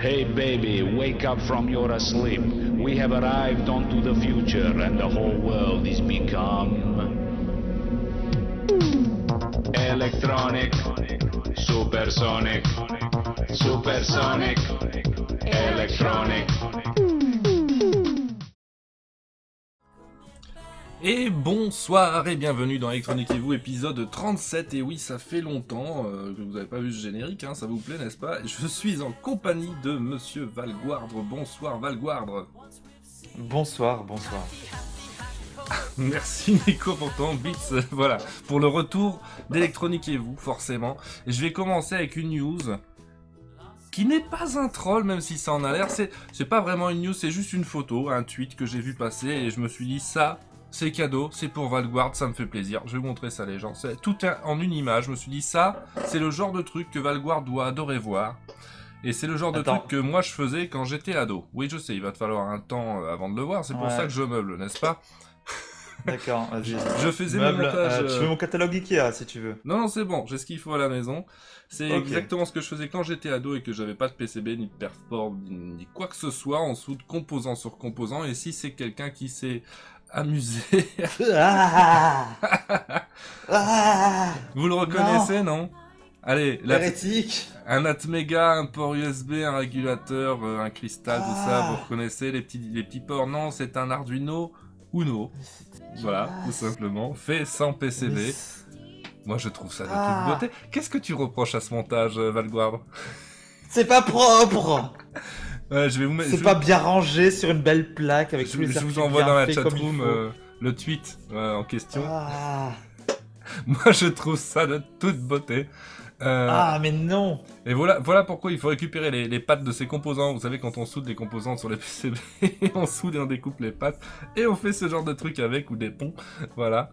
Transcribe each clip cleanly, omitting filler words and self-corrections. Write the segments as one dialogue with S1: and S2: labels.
S1: Hey baby, wake up from your sleep. We have arrived onto the future and the whole world is become electronic, supersonic, supersonic, electronic.
S2: Et bonsoir et bienvenue dans Electroniquez-vous, épisode 37. Et oui, ça fait longtemps que vous n'avez pas vu ce générique, hein, ça vous plaît, n'est-ce pas? Je suis en compagnie de Monsieur Valguardre. Bonsoir Valguardre.
S3: Bonsoir, bonsoir.
S2: Merci Nico pour ton beats, voilà, pour le retour d'Electroniquez-vous, forcément. Et je vais commencer avec une news qui n'est pas un troll, même si ça en a l'air. C'est pas vraiment une news, c'est juste une photo, un tweet que j'ai vu passer et je me suis dit ça... C'est cadeau, c'est pour Valguardre, ça me fait plaisir. Je vais vous montrer ça les gens. C'est tout en une image. Je me suis dit ça, c'est le genre de truc que Valguardre doit adorer voir. Et c'est le genre de truc que moi je faisais quand j'étais ado. Oui, je sais, il va te falloir un temps avant de le voir. C'est pour ça que je meuble, n'est-ce pas?
S3: D'accord, vas-y.
S2: Je faisais mon montage.
S3: Tu veux mon catalogue Ikea si tu veux.
S2: Non, c'est bon, j'ai ce qu'il faut à la maison. C'est exactement ce que je faisais quand j'étais ado et que j'avais pas de PCB, ni de perfport, ni quoi que ce soit. On soude composant sur composant. Et si c'est quelqu'un qui s'est amusé. Vous le reconnaissez, non? Allez, un Atmega, un port USB, un régulateur, un cristal, tout ça, vous reconnaissez les petits ports? Non, c'est un Arduino Uno. Voilà, tout simplement. Fait sans PCB. Moi, je trouve ça de toute beauté. Qu'est-ce que tu reproches à ce montage, Valguardre?
S3: C'est pas propre.
S2: Je vais vous mettre.
S3: C'est pas bien rangé sur une belle plaque avec tous les.
S2: Je vous envoie dans la chatroom le tweet en question. Moi, je trouve ça de toute beauté.
S3: Mais non.
S2: Et voilà pourquoi il faut récupérer les pattes de ces composants. Vous savez, quand on soude les composants sur les PCB, on soude et on découpe les pattes et on fait ce genre de truc avec ou des ponts. Voilà.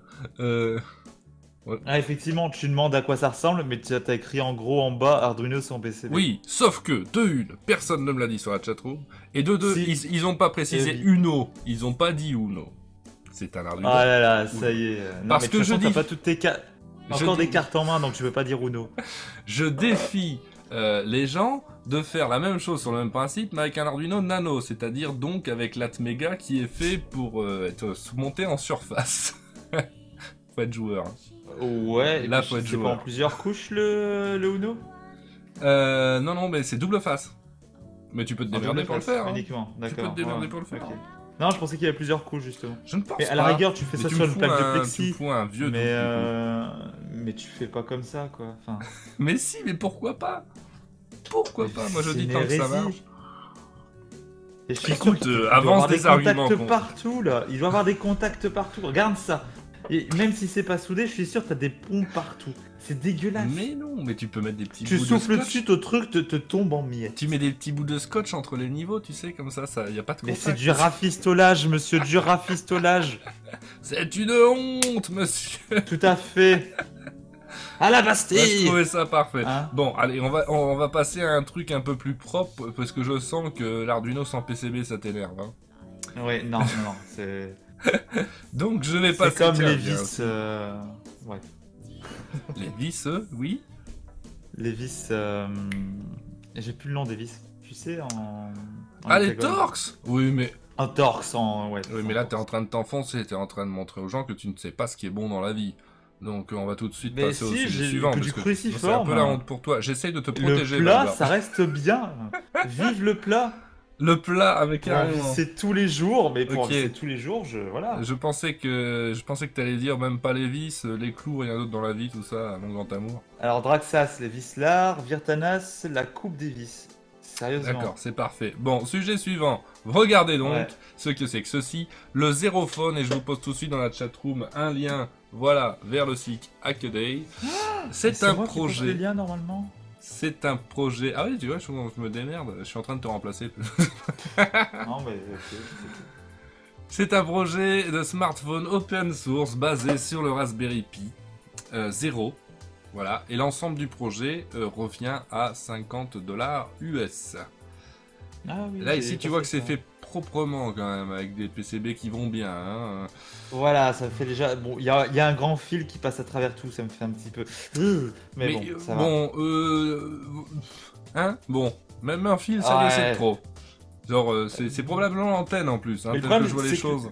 S2: Ouais.
S3: Effectivement, tu demandes à quoi ça ressemble, mais tu as écrit en gros en bas Arduino sans PCB.
S2: Oui, sauf que, de une, personne ne me l'a dit sur la chatroom, et de deux, ils ont pas précisé Uno, ils ont pas dit Uno. C'est un Arduino.
S3: Ah là là, ça y est. Non,
S2: parce
S3: mais
S2: que je dis...
S3: t'as pas toutes tes cartes. Encore des cartes en main, donc tu peux pas dire Uno.
S2: Je défie les gens de faire la même chose sur le même principe, mais avec un Arduino Nano, c'est-à-dire donc avec l'Atmega qui est fait pour être monté en surface. Faut être joueur. Hein.
S3: Ouais,
S2: là faut être joueur.
S3: C'est pas en plusieurs couches le Uno?
S2: Non, mais c'est double face. Mais tu peux te démerder pour le faire.
S3: Uniquement, d'accord.
S2: Tu peux te démerder pour le faire.
S3: Okay. Non, je pensais qu'il y avait plusieurs couches justement.
S2: Je ne pense
S3: mais
S2: pas.
S3: À la rigueur, tu fais ça sur une plaque de plexi.
S2: Tu me fous un vieux
S3: mais tu fais pas comme ça, quoi. Enfin...
S2: mais si, mais pourquoi pas? Pourquoi pas? Moi, je dis tant que ça marche.
S3: Et je suis
S2: écoute, avance des arguments.
S3: Il doit partout, là. Il doit avoir des contacts partout. Regarde ça. Et même si c'est pas soudé, je suis sûr que t'as des ponts partout. C'est dégueulasse.
S2: Mais non, mais tu peux mettre des petits bouts de scotch.
S3: Tu souffles dessus, ton truc te tombe en miettes.
S2: Tu mets des petits bouts de scotch entre les niveaux, tu sais, comme ça, y a pas de contact.
S3: Mais c'est du rafistolage, monsieur, du rafistolage.
S2: C'est une honte, monsieur.
S3: Tout à fait. À la Bastille.
S2: Ouais, je trouvais ça parfait. Hein? Bon, allez, on va passer à un truc un peu plus propre, parce que je sens que l'Arduino sans PCB, ça t'énerve. Hein.
S3: Oui, non, c'est...
S2: Donc je vais passer...
S3: C'est comme les vis... Ouais.
S2: Les vis, oui.
S3: Les vis... J'ai plus le nom des vis. Tu sais, en
S2: les Torx. Oui, mais...
S3: Un Torx, ouais.
S2: Oui, mais là, t'es en train de t'enfoncer, t'es en train de montrer aux gens que tu ne sais pas ce qui est bon dans la vie. Donc on va tout de suite passer au sujet suivant, parce que c'est un peu la honte pour toi. J'essaye de te protéger.
S3: Le plat, ça reste bien. Vive le plat.
S2: Le plat avec un...
S3: C'est tous les jours, mais pour c'est tous les jours, voilà.
S2: Je pensais que t'allais dire même pas les vis, les clous, rien d'autre dans la vie, tout ça, mon grand amour.
S3: Alors Draxas, les vis lards, Virtanas, la coupe des vis. Sérieusement.
S2: D'accord, c'est parfait. Bon, sujet suivant. Regardez donc ce que c'est que ceci, le Zerophone, et je vous pose tout de suite dans la chatroom un lien, voilà, vers le site Hackaday. C'est un projet.
S3: Le lien normalement.
S2: C'est un projet... Ah oui, tu vois, je me démerde, je suis en train de te remplacer.
S3: Non, mais...
S2: C'est un projet de smartphone open source basé sur le Raspberry Pi 0. Voilà, et l'ensemble du projet revient à $50 US.
S3: Ah oui,
S2: là, ici, tu vois que c'est fait proprement quand même, avec des PCB qui vont bien. Hein.
S3: Voilà, ça fait déjà... Bon, il y a un grand fil qui passe à travers tout, ça me fait un petit peu... Mais bon, ça va.
S2: Bon, hein. Bon, Même un fil, ça
S3: Ouais.
S2: laissait trop. Genre, c'est probablement l'antenne en plus, hein,
S3: Mais le
S2: tel que
S3: problème,
S2: je vois les
S3: c'est que
S2: choses.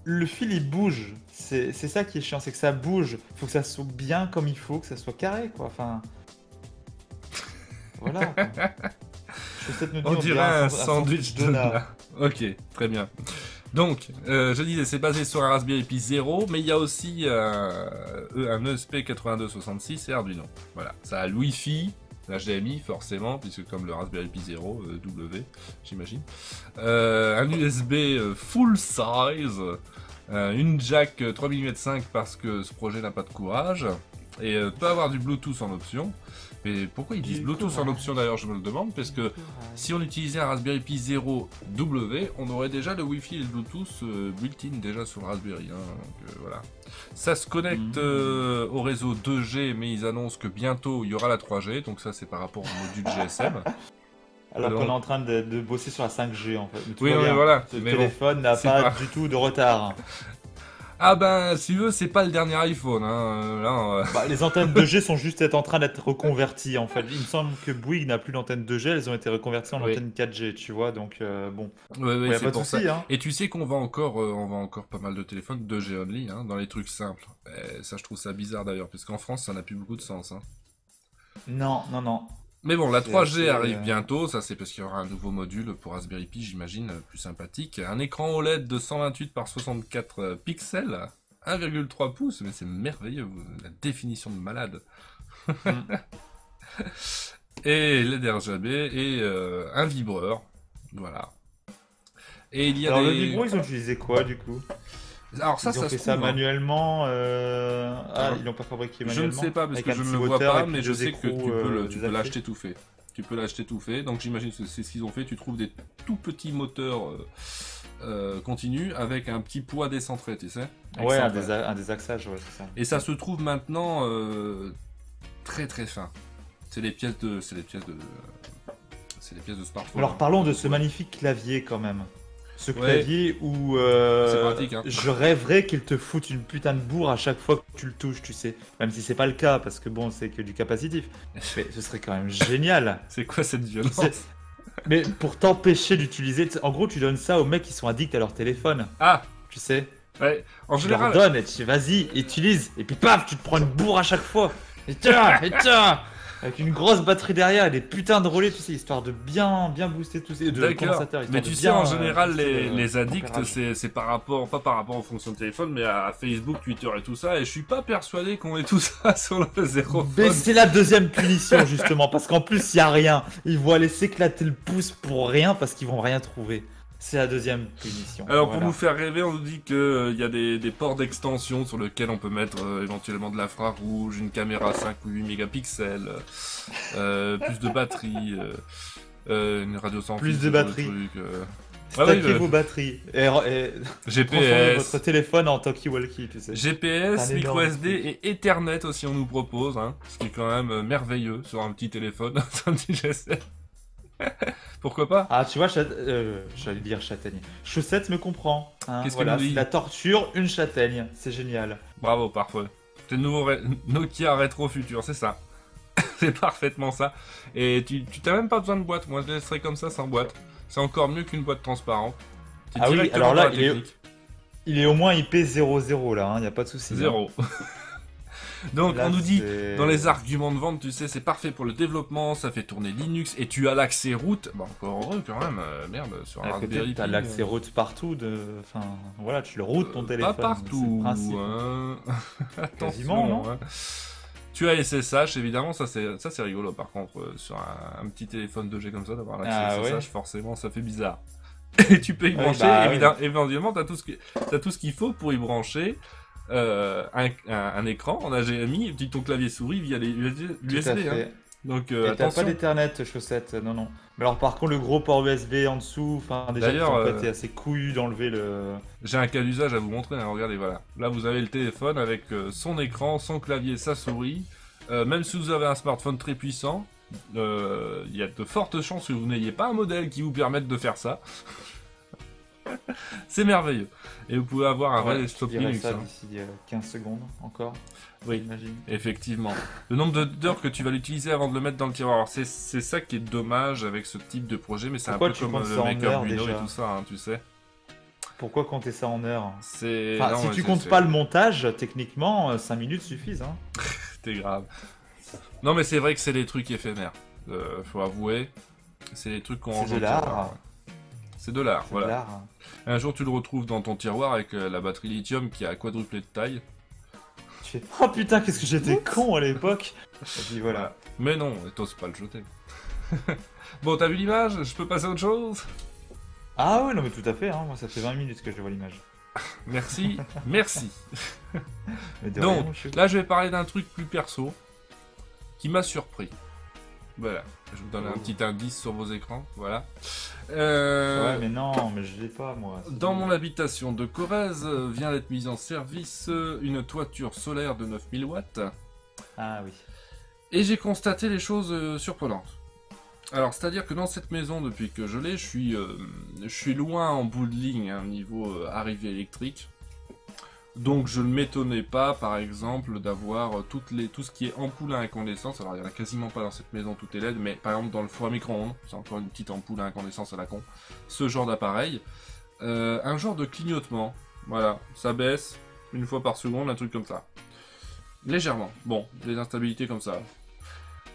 S3: le fil il bouge. C'est ça qui est chiant, c'est que ça bouge. Faut que ça soit bien comme il faut, que ça soit carré quoi. Enfin. Voilà. Quoi. Chaussette nous dit,
S2: On dirait un sandwich de
S3: Donut.
S2: là. Ok, très bien. Donc, je disais, c'est basé sur un Raspberry Pi 0, mais il y a aussi un ESP8266 et Arduino. Voilà, ça a le Wi-Fi, l'HDMI forcément, puisque comme le Raspberry Pi 0, W, j'imagine. Un USB full size, une jack 3 mm 5 parce que ce projet n'a pas de courage, et peut avoir du Bluetooth en option. Mais pourquoi ils disent Bluetooth en option d'ailleurs, je me le demande, parce que si on utilisait un Raspberry Pi 0 W, on aurait déjà le Wi-Fi et le Bluetooth built-in déjà sur le Raspberry. Hein, donc, voilà. Ça se connecte au réseau 2G, mais ils annoncent que bientôt il y aura la 3G, donc ça c'est par rapport au module GSM.
S3: Alors
S2: Donc-
S3: qu'on est en train de bosser sur la 5G en fait. Mais tout
S2: Oui,
S3: va
S2: mais
S3: bien.
S2: voilà.
S3: Le
S2: Mais bon,
S3: téléphone n'a
S2: c'est
S3: pas
S2: pas-
S3: du tout de retard.
S2: Ah ben, si tu veux, c'est pas le dernier iPhone. Hein. Là,
S3: Bah, les antennes 2G sont juste en train d'être reconverties en fait. Il me semble que Bouygues n'a plus d'antenne 2G, elles ont été reconverties en
S2: Oui.
S3: antenne 4G, tu vois. Donc bon,
S2: ouais,
S3: y a
S2: c'est
S3: pas de
S2: pour ça.
S3: souci. Hein.
S2: Et tu sais qu'on vend encore pas mal de téléphones 2G only, hein, dans les trucs simples. Et ça, je trouve ça bizarre d'ailleurs, parce qu'en France, ça n'a plus beaucoup de sens. Hein.
S3: Non, non, non.
S2: Mais bon, la
S3: C'est
S2: 3G
S3: assez,
S2: arrive bientôt, ça c'est parce qu'il y aura un nouveau module pour Raspberry Pi, j'imagine, plus sympathique. Un écran OLED de 128 par 64 pixels, 1,3 pouces, mais c'est merveilleux, la définition de malade. Et LED RGB et un vibreur, voilà. Et il y a
S3: Alors le
S2: des...
S3: vibro, ils ont utilisé quoi du coup?
S2: Alors ça,
S3: Ils ont
S2: ça
S3: fait
S2: se
S3: ça
S2: trouve, hein.
S3: manuellement. Ah,
S2: Alors,
S3: ils l'ont pas fabriqué
S2: Je ne
S3: manuellement.
S2: sais pas parce
S3: avec
S2: que
S3: un
S2: je ne
S3: petit
S2: le vois
S3: moteur
S2: pas,
S3: et puis
S2: mais je
S3: deux
S2: sais que
S3: écrous,
S2: tu peux
S3: désaxés.
S2: l'acheter tout fait. Tu peux l'acheter tout fait, donc j'imagine que c'est ce qu'ils ont fait. Tu trouves des tout petits moteurs continus avec un petit poids décentré, tu sais.
S3: Ouais, un,
S2: Excentré.
S3: un désaxage, ouais, c'est ça.
S2: Et ça se trouve maintenant très très fin. C'est les pièces de smartphone.
S3: Alors
S2: hein.
S3: parlons de ce magnifique clavier quand même. Ce
S2: Ouais.
S3: clavier où
S2: C'est pratique, hein.
S3: je rêverais qu'il te foute une putain de bourre à chaque fois que tu le touches, tu sais. Même si c'est pas le cas, parce que bon, c'est que du capacitif. Mais ce serait quand même génial.
S2: C'est quoi cette violence?
S3: C'est- Mais pour t'empêcher d'utiliser, en gros, tu donnes ça aux mecs qui sont addicts à leur téléphone,
S2: Ah,
S3: tu sais.
S2: ouais. En
S3: Tu leur
S2: général,
S3: donnes et tu dis vas-y, utilise. Et puis paf, tu te prends une bourre à chaque fois. Et tiens, avec une grosse batterie derrière et des putains de relais, tu sais, histoire de bien booster tous ces
S2: d'accord.
S3: condensateurs.
S2: Mais
S3: histoire
S2: tu
S3: de
S2: sais,
S3: bien,
S2: en général,
S3: booster,
S2: les addicts,
S3: tempérage.
S2: c'est par rapport, pas par rapport aux fonctions de téléphone, mais à Facebook, Twitter et tout ça. Et je suis pas persuadé qu'on ait tout ça sur le zéro.
S3: Mais c'est la deuxième punition justement, parce qu'en plus il y a rien. Ils vont aller s'éclater le pouce pour rien parce qu'ils vont rien trouver. C'est la deuxième punition.
S2: Alors
S3: Voilà.
S2: pour nous faire rêver, on nous dit qu'il y a des ports d'extension sur lesquels on peut mettre éventuellement de l'infrarouge, une caméra 5 ou 8 mégapixels, plus de batterie, une radio sans
S3: Plus
S2: fil,
S3: de
S2: ce genre
S3: batterie.
S2: truc,
S3: Stackez
S2: ouais,
S3: vos batteries et transformez
S2: GPS,
S3: votre téléphone en talkie-walkie, tu sais.
S2: GPS,
S3: C'est un
S2: micro
S3: énorme
S2: SD
S3: truc.
S2: et Ethernet aussi on nous propose, hein, ce qui est quand même merveilleux sur un petit téléphone, sur un petit GSM. Pourquoi pas?
S3: Ah, tu vois, j'allais dire châtaigne. Chaussette me comprend. Hein,
S2: Qu'est-ce
S3: voilà,
S2: qu'elle nous dit
S3: c'est la torture, une châtaigne. C'est génial.
S2: Bravo, parfait. C'est le nouveau Nokia Retro Futur, c'est ça. C'est parfaitement ça. Et tu t'as même pas besoin de boîte. Moi, je laisserais comme ça sans boîte. C'est encore mieux qu'une boîte transparente. T'es
S3: Ah oui,
S2: directement
S3: alors là,
S2: dans la technique.
S3: Il est au moins IP00 là, il n'y a pas de souci. hein.
S2: Zéro. Donc,
S3: Là,
S2: on nous dit,
S3: c'est-
S2: dans les arguments de vente, tu sais, c'est parfait pour le développement, ça fait tourner Linux, et tu as l'accès route. Bon, encore heureux quand même, merde, sur un
S3: À côté,
S2: Raspberry
S3: t'as
S2: Pi,
S3: l'accès route partout. Enfin, voilà, tu le routes ton téléphone.
S2: Pas partout,
S3: c'est le principe.
S2: hein. Attention,
S3: Quasiment, non
S2: hein. Tu as SSH, évidemment, ça c'est rigolo par contre, sur un petit téléphone 2G comme ça, d'avoir l'accès
S3: Ah
S2: SSH,
S3: ouais.
S2: forcément, ça fait bizarre. Et tu peux y
S3: Oui,
S2: brancher,
S3: bah, oui.
S2: éventuellement, t'as tout ce qu'il faut pour y brancher un écran en HDMI, et puis ton clavier souris via les
S3: Tout à
S2: USB. Hein.
S3: fait.
S2: Donc
S3: Et t'as
S2: attention.
S3: pas d'Ethernet, chaussette, non, non. Mais alors, par contre, le gros port USB en dessous, enfin, déjà, ils
S2: D'ailleurs,
S3: ont pas été assez couillus d'enlever le.
S2: J'ai un cas d'usage à vous montrer, hein, regardez, voilà. Là, vous avez le téléphone avec son écran, son clavier, sa souris. Même si vous avez un smartphone très puissant, il y a de fortes chances que vous n'ayez pas un modèle qui vous permette de faire ça. C'est merveilleux. Et vous pouvez avoir un vrai
S3: Ouais, je
S2: desktop
S3: dirais
S2: Linux.
S3: ça
S2: hein.
S3: d'ici 15 secondes encore.
S2: Oui.
S3: J'imagine.
S2: Effectivement. Le nombre d'heures que tu vas l'utiliser avant de le mettre dans le tiroir. Alors, c'est ça qui est dommage avec ce type de projet, mais c'est un
S3: Pourquoi
S2: peu
S3: tu
S2: comme
S3: comptes
S2: le
S3: ça en
S2: Maker
S3: heures,
S2: Buino et
S3: déjà
S2: tout ça, hein, tu sais.
S3: Pourquoi compter ça en heures?
S2: C'est...
S3: Enfin,
S2: non,
S3: si
S2: mais
S3: tu
S2: c'est-
S3: comptes
S2: c'est-
S3: pas le montage, techniquement, 5 minutes suffisent. Hein.
S2: C'était grave. Non, mais c'est vrai que c'est des trucs éphémères. Faut avouer. C'est des trucs qu'on
S3: C'est
S2: range
S3: de
S2: dans le
S3: l'art.
S2: tiroir, ouais. C'est de l'art,
S3: C'est
S2: voilà.
S3: de l'art.
S2: Un jour, tu le retrouves dans ton tiroir avec la batterie lithium qui a quadruplé de taille.
S3: Tu fais oh putain, qu'est-ce que j'étais con à l'époque. Et puis voilà.
S2: Mais non, t'oses pas le jeter. Bon, t'as vu l'image? Je peux passer à autre chose?
S3: Ah ouais, non mais tout à fait, hein. Moi ça fait 20 minutes que je vois l'image.
S2: Merci, merci.
S3: Mais de
S2: Donc,
S3: rien, monsieur.
S2: là, je vais parler d'un truc plus perso qui m'a surpris. Voilà, je vous donne un petit indice sur vos écrans, voilà.
S3: Ouais, mais non, mais je l'ai pas moi. c'est
S2: Dans
S3: bon.
S2: mon habitation de Corrèze vient d'être mise en service une toiture solaire de 9000 watts
S3: Ah oui.
S2: et j'ai constaté les choses surprenantes. Alors, c'est-à-dire que dans cette maison, depuis que je l'ai, je suis loin en bout de ligne, hein, niveau arrivée électrique. Donc, je ne m'étonnais pas, par exemple, d'avoir tout ce qui est ampoule à incandescence. Alors, il n'y en a quasiment pas dans cette maison, tout est LED, mais par exemple, dans le four à micro-ondes, c'est encore une petite ampoule à incandescence à la con. Ce genre d'appareil. Un genre de clignotement. Voilà, ça baisse une fois par seconde, un truc comme ça. Légèrement. Bon, des instabilités comme ça.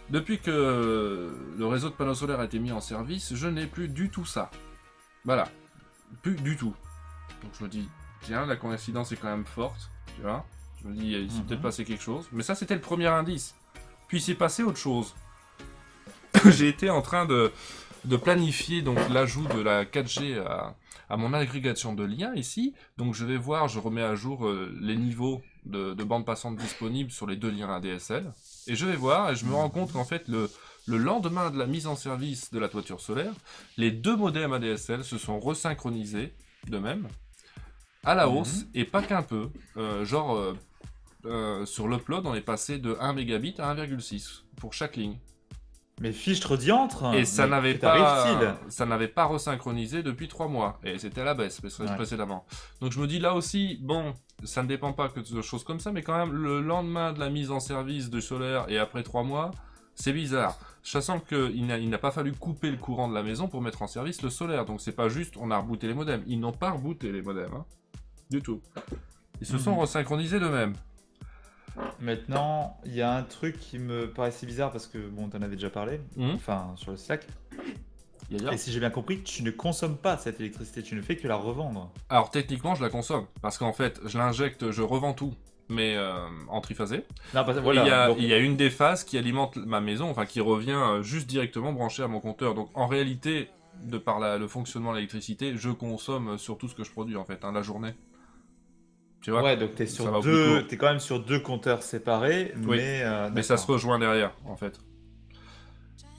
S2: Depuis que le réseau de panneaux solaires a été mis en service, je n'ai plus du tout ça. Voilà. Plus du tout. Donc je me dis, tiens, la coïncidence est quand même forte. Tu vois? Je me dis, il s'est peut-être passé quelque chose. Mais ça, c'était le premier indice. Puis il s'est passé autre chose. J'ai été en train de planifier donc l'ajout de la 4G à mon agrégation de liens ici. Donc je vais voir, je remets à jour les niveaux de bande passante disponibles sur les deux liens ADSL. Et je vais voir, et je me rends compte qu'en fait, le lendemain de la mise en service de la toiture solaire, les deux modems ADSL se sont resynchronisés de même, à la hausse, et pas qu'un peu. Sur l'upload, on est passé de 1 mégabit à 1,6 pour chaque ligne.
S3: Mais fichtre diantre.
S2: Et ça
S3: mais
S2: n'avait
S3: que t'arrive-t-il
S2: pas resynchronisé depuis 3 mois. Et c'était à la baisse précédemment. Donc je me dis là aussi, bon, ça ne dépend pas que de choses comme ça, mais quand même, le lendemain de la mise en service de solaire et après 3 mois, c'est bizarre. Sachant qu'il n'a pas fallu couper le courant de la maison pour mettre en service le solaire. Donc c'est pas juste, on a rebooté les modems. Ils n'ont pas rebooté les modems, hein, du tout. Ils se sont resynchronisés d'eux-mêmes.
S3: Maintenant, il y a un truc qui me paraissait bizarre parce que bon, t'en avais déjà parlé, enfin sur le Slack. Et si j'ai bien compris, tu ne consommes pas cette électricité, tu ne fais que la revendre.
S2: Alors techniquement, je la consomme parce qu'en fait, je l'injecte, je revends tout, mais en triphasé.
S3: Non, voilà,
S2: Il y a une des phases qui alimente ma maison, enfin qui revient juste directement branchée à mon compteur. Donc en réalité, de par le fonctionnement de l'électricité, je consomme sur tout ce que je produis en fait, hein, la journée. Tu vois?
S3: Ouais, donc t'es quand même sur deux compteurs séparés,
S2: Oui. Mais ça se
S3: d'accord.
S2: rejoint derrière, en fait.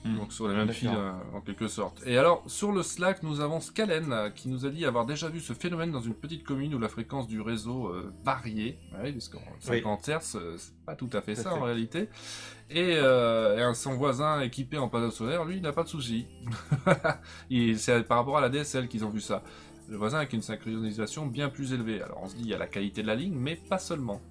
S2: Donc sur les mêmes fils, en quelque sorte. Et alors, sur le Slack, nous avons Scalen, qui nous a dit avoir déjà vu ce phénomène dans une petite commune où la fréquence du réseau variait. Oui, parce qu'en 50 Hz, c'est pas tout à fait ça en réalité. Et son voisin équipé en panneaux solaires, lui, il n'a pas de souci. C'est par rapport à la DSL qu'ils ont vu ça. Le voisin avec une synchronisation bien plus élevée. Alors on se dit, il y a la qualité de la ligne, mais pas seulement.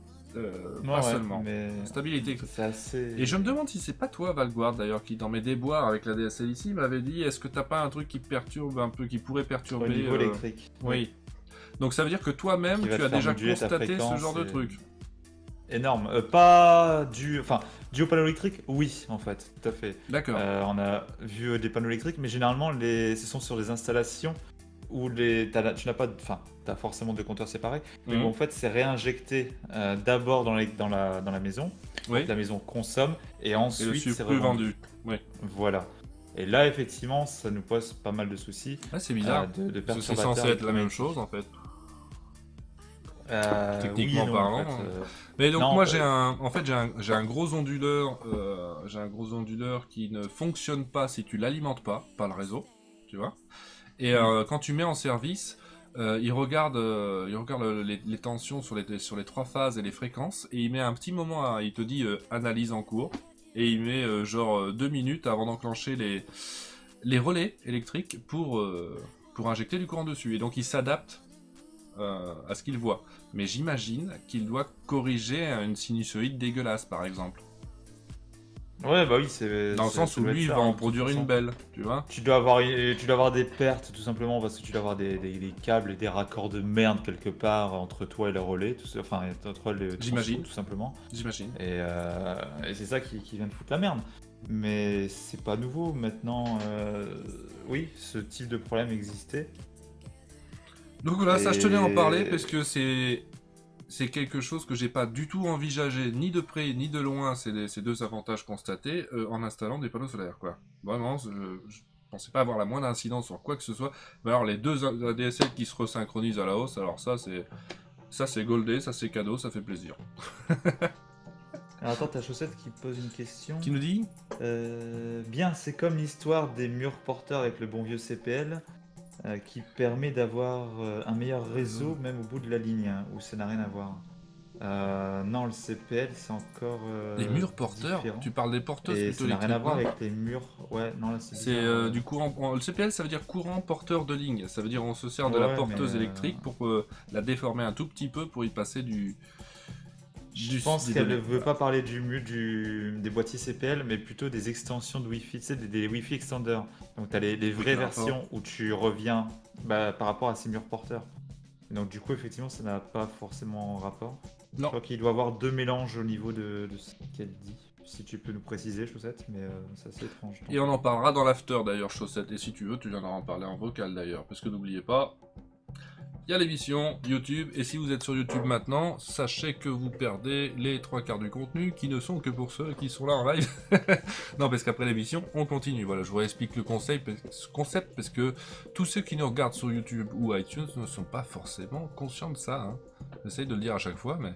S2: Pas seulement.
S3: Mais...
S2: Stabilité.
S3: C'est assez...
S2: Et je me demande si c'est pas toi, Valguard, d'ailleurs, qui dans mes déboires avec la DSL ici m'avait dit, est-ce que t'as pas un truc qui perturbe un peu, qui pourrait perturber...
S3: Au niveau électrique.
S2: Oui. Donc ça veut dire que toi-même, tu as déjà constaté ce genre de truc.
S3: Énorme. Pas dû... Enfin, dû au panneau électrique, oui, en fait, tout à fait.
S2: D'accord.
S3: On a vu des panneaux électriques, mais généralement, ce sont sur des installations où tu n'as pas... Enfin, tu as forcément deux compteurs séparés, mais où, en fait, c'est réinjecté d'abord dans la maison.
S2: Oui.
S3: La maison consomme, et ensuite, c'est
S2: revendu. Oui.
S3: Voilà. Et là, effectivement, ça nous pose pas mal de soucis.
S2: Ah, c'est bizarre.
S3: De
S2: parce que c'est censé être la même chose, en fait. Techniquement parlant. En fait, Mais donc non, moi j'ai un gros onduleur, qui ne fonctionne pas si tu l'alimentes pas par le réseau, tu vois. Et quand tu mets en service, il regarde les tensions sur les 3 phases et les fréquences, et il met un petit moment, il te dit analyse en cours, et il met genre 2 minutes avant d'enclencher les relais électriques pour pour injecter du courant dessus. Et donc il s'adapte à ce qu'il voit. Mais j'imagine qu'il doit corriger une sinusoïde dégueulasse, par exemple.
S3: Ouais, bah oui, c'est.
S2: Dans le sens où lui, il va en produire une belle, tu vois.
S3: Tu dois avoir des pertes, tout simplement, parce que tu dois avoir des câbles et des raccords de merde quelque part entre toi et le relais, enfin, entre le
S2: J'imagine.
S3: tout simplement.
S2: J'imagine.
S3: Et c'est ça qui vient de foutre la merde. Mais c'est pas nouveau maintenant. Oui, ce type de problème existait.
S2: Donc voilà, ça je tenais à en parler
S3: Et-
S2: parce que c'est quelque chose que j'ai pas du tout envisagé, ni de près ni de loin, ces deux avantages constatés en installant des panneaux solaires, quoi. Vraiment, je pensais pas avoir la moindre incidence sur quoi que ce soit. Mais alors les deux ADSL qui se resynchronisent à la hausse, alors ça c'est goldé, ça c'est cadeau, ça fait plaisir.
S3: Alors attends, t'as Chaussette qui pose une question.
S2: Qui nous dit?
S3: Bien, c'est comme l'histoire des murs porteurs avec le bon vieux CPL. Qui permet d'avoir un meilleur réseau même au bout de la ligne, hein, où ça n'a rien à voir. Non, le CPL c'est encore
S2: Les murs porteurs?
S3: différent.
S2: Tu parles des porteuses
S3: Et
S2: plutôt
S3: ça n'a rien à
S2: électriques,
S3: voir
S2: non?
S3: avec les murs. Ouais, non, là c'est
S2: C'est
S3: bizarre.
S2: du courant. Le CPL, ça veut dire courant porteur de ligne. Ça veut dire on se sert de la
S3: Ouais,
S2: porteuse
S3: mais,
S2: électrique pour la déformer un tout petit peu pour y passer
S3: Je pense
S2: des
S3: qu'elle ne
S2: données.
S3: veut pas parler des boîtiers CPL, mais plutôt des extensions de Wi-Fi, tu sais, des Wi-Fi extenders. Donc tu as les vraies
S2: quel rapport?
S3: versions où tu reviens par rapport à ces murs porteurs. Et donc du coup, effectivement, ça n'a pas forcément rapport. Je
S2: Non.
S3: crois qu'il doit y avoir deux mélanges au niveau de ce qu'elle dit. Si tu peux nous préciser, Chaussette, mais c'est assez étrange.
S2: Et on en parlera dans l'after d'ailleurs, Chaussette. Et si tu veux, tu viendras en parler en vocal d'ailleurs. Parce que n'oubliez pas, il y a l'émission YouTube. Et si vous êtes sur YouTube maintenant, sachez que vous perdez les 3/4 du contenu qui ne sont que pour ceux qui sont là en live. Non, parce qu'après l'émission, on continue. Voilà, je vous explique le concept parce que tous ceux qui nous regardent sur YouTube ou iTunes ne sont pas forcément conscients de ça. Hein. J'essaye de le dire à chaque fois, mais...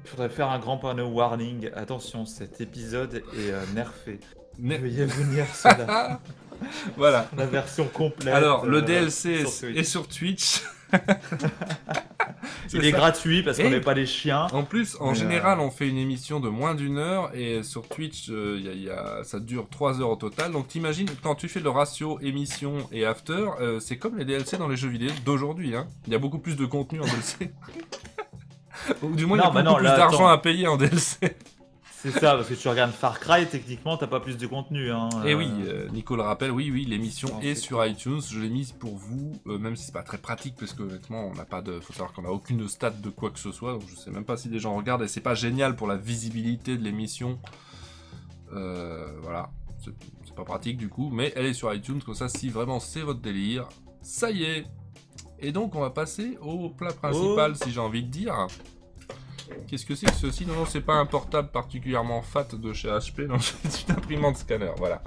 S3: Il faudrait faire un grand panneau warning. Attention, cet épisode est nerfé. Veuillez venir sur
S2: Voilà.
S3: la version complète.
S2: Alors, le DLC
S3: sur Twitch.
S2: est sur Twitch.
S3: Il est gratuit parce qu'on
S2: Et-
S3: n'est pas des chiens.
S2: En plus, en
S3: Mais,
S2: général, on fait une émission de moins d'1 heure et sur Twitch, ça dure 3 heures au total. Donc t'imagines, quand tu fais le ratio émission et after, c'est comme les DLC dans les jeux vidéo d'aujourd'hui. Hein. Il y a beaucoup plus de contenu en DLC. Ou du moins, il y a
S3: Non, bah
S2: beaucoup
S3: non,
S2: plus
S3: là,
S2: d'argent
S3: attends.
S2: à payer en DLC.
S3: C'est ça, parce que tu regardes Far Cry, techniquement, t'as pas plus de contenu. Hein.
S2: Et oui, Nico le rappelle, oui, l'émission
S3: Non,
S2: est
S3: c'est
S2: sur iTunes. Je l'ai mise pour vous, même si c'est pas très pratique, parce que honnêtement, on n'a pas de, faut savoir qu'on n'a aucune stat de quoi que ce soit, donc je sais même pas si des gens regardent, et c'est pas génial pour la visibilité de l'émission. Voilà, c'est pas pratique du coup, mais elle est sur iTunes, comme ça, si vraiment c'est votre délire, ça y est. Et donc, on va passer au plat principal, si j'ai envie de dire. Qu'est-ce que c'est que ceci? Non, c'est pas un portable particulièrement fat de chez HP, non, c'est une imprimante scanner, voilà.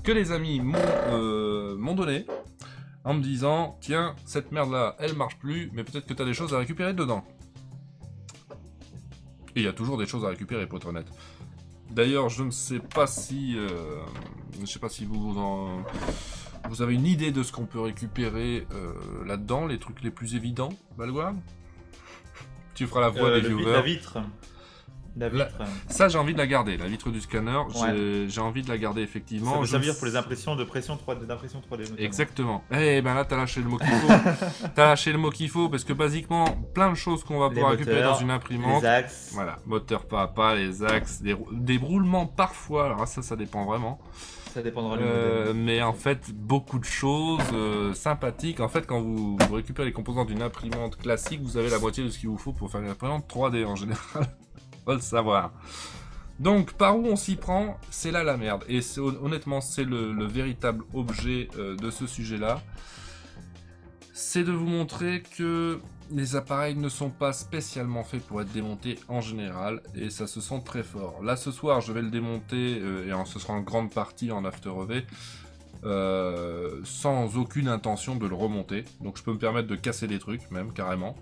S2: Que les amis m'ont donné, en me disant, tiens, cette merde-là, elle marche plus, mais peut-être que t'as des choses à récupérer dedans. Et il y a toujours des choses à récupérer, pour être honnête. D'ailleurs, je ne sais pas si... vous avez une idée de ce qu'on peut récupérer là-dedans, les trucs les plus évidents, Balgoire? Tu feras la voix des viewers.
S3: La vitre. La vitre.
S2: Ça, j'ai envie de la garder, la vitre du scanner.
S3: Ouais.
S2: J'ai envie de la garder, effectivement.
S3: Ça peut
S2: Je
S3: servir
S2: ne-
S3: pour les impressions de pression 3D, d'impression 3D. notamment.
S2: Exactement. Eh ben là, t'as lâché le mot qu'il faut. T'as lâché le mot qu'il faut, parce que basiquement, plein de choses qu'on va
S3: Les
S2: pouvoir récupérer
S3: moteurs,
S2: dans une imprimante.
S3: Les axes.
S2: Voilà, moteur pas à pas, les axes, des roulements parfois. Alors ça dépend vraiment.
S3: Ça dépendra du modèle.
S2: Mais en fait, beaucoup de choses sympathiques. En fait, quand vous récupérez les composants d'une imprimante classique, vous avez la moitié de ce qu'il vous faut pour faire une imprimante 3D en général. Faut le savoir. Donc, par où on s'y prend, c'est là la merde. Et honnêtement, c'est le véritable objet de ce sujet-là. C'est de vous montrer que les appareils ne sont pas spécialement faits pour être démontés en général, et ça se sent très fort. Là, ce soir, je vais le démonter, et ce sera en grande partie en after EV, sans aucune intention de le remonter. Donc je peux me permettre de casser des trucs, même, carrément.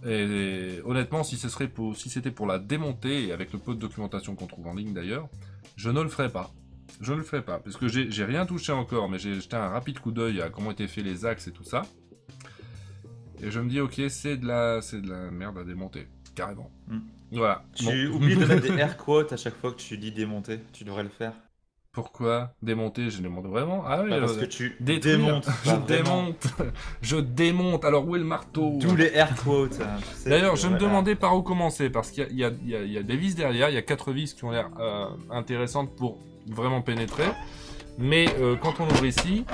S2: Et honnêtement, si c'était pour la démonter, et avec le peu de documentation qu'on trouve en ligne d'ailleurs, je ne le ferai pas. Je ne le ferai pas, parce que j'ai rien touché encore, mais j'ai jeté un rapide coup d'œil à comment étaient faits les axes et tout ça. Et je me dis, ok, c'est de la merde à démonter, carrément.
S3: Mm.
S2: Voilà.
S3: Tu oublies de mettre des air quotes à chaque fois que tu dis démonter. Tu devrais le faire.
S2: Pourquoi démonter? Je démonte vraiment? Ah oui,
S3: Parce que tu
S2: détruire.
S3: démontes.
S2: Je
S3: pas vraiment.
S2: démonte. Je démonte. Alors où est le marteau?
S3: D'où les air quotes. Hein, tu sais,
S2: D'ailleurs,
S3: que,
S2: je me
S3: voilà.
S2: demandais par où commencer, parce qu'il y a des vis derrière, il y a 4 vis qui ont l'air intéressantes pour vraiment pénétrer. Mais quand on ouvre ici,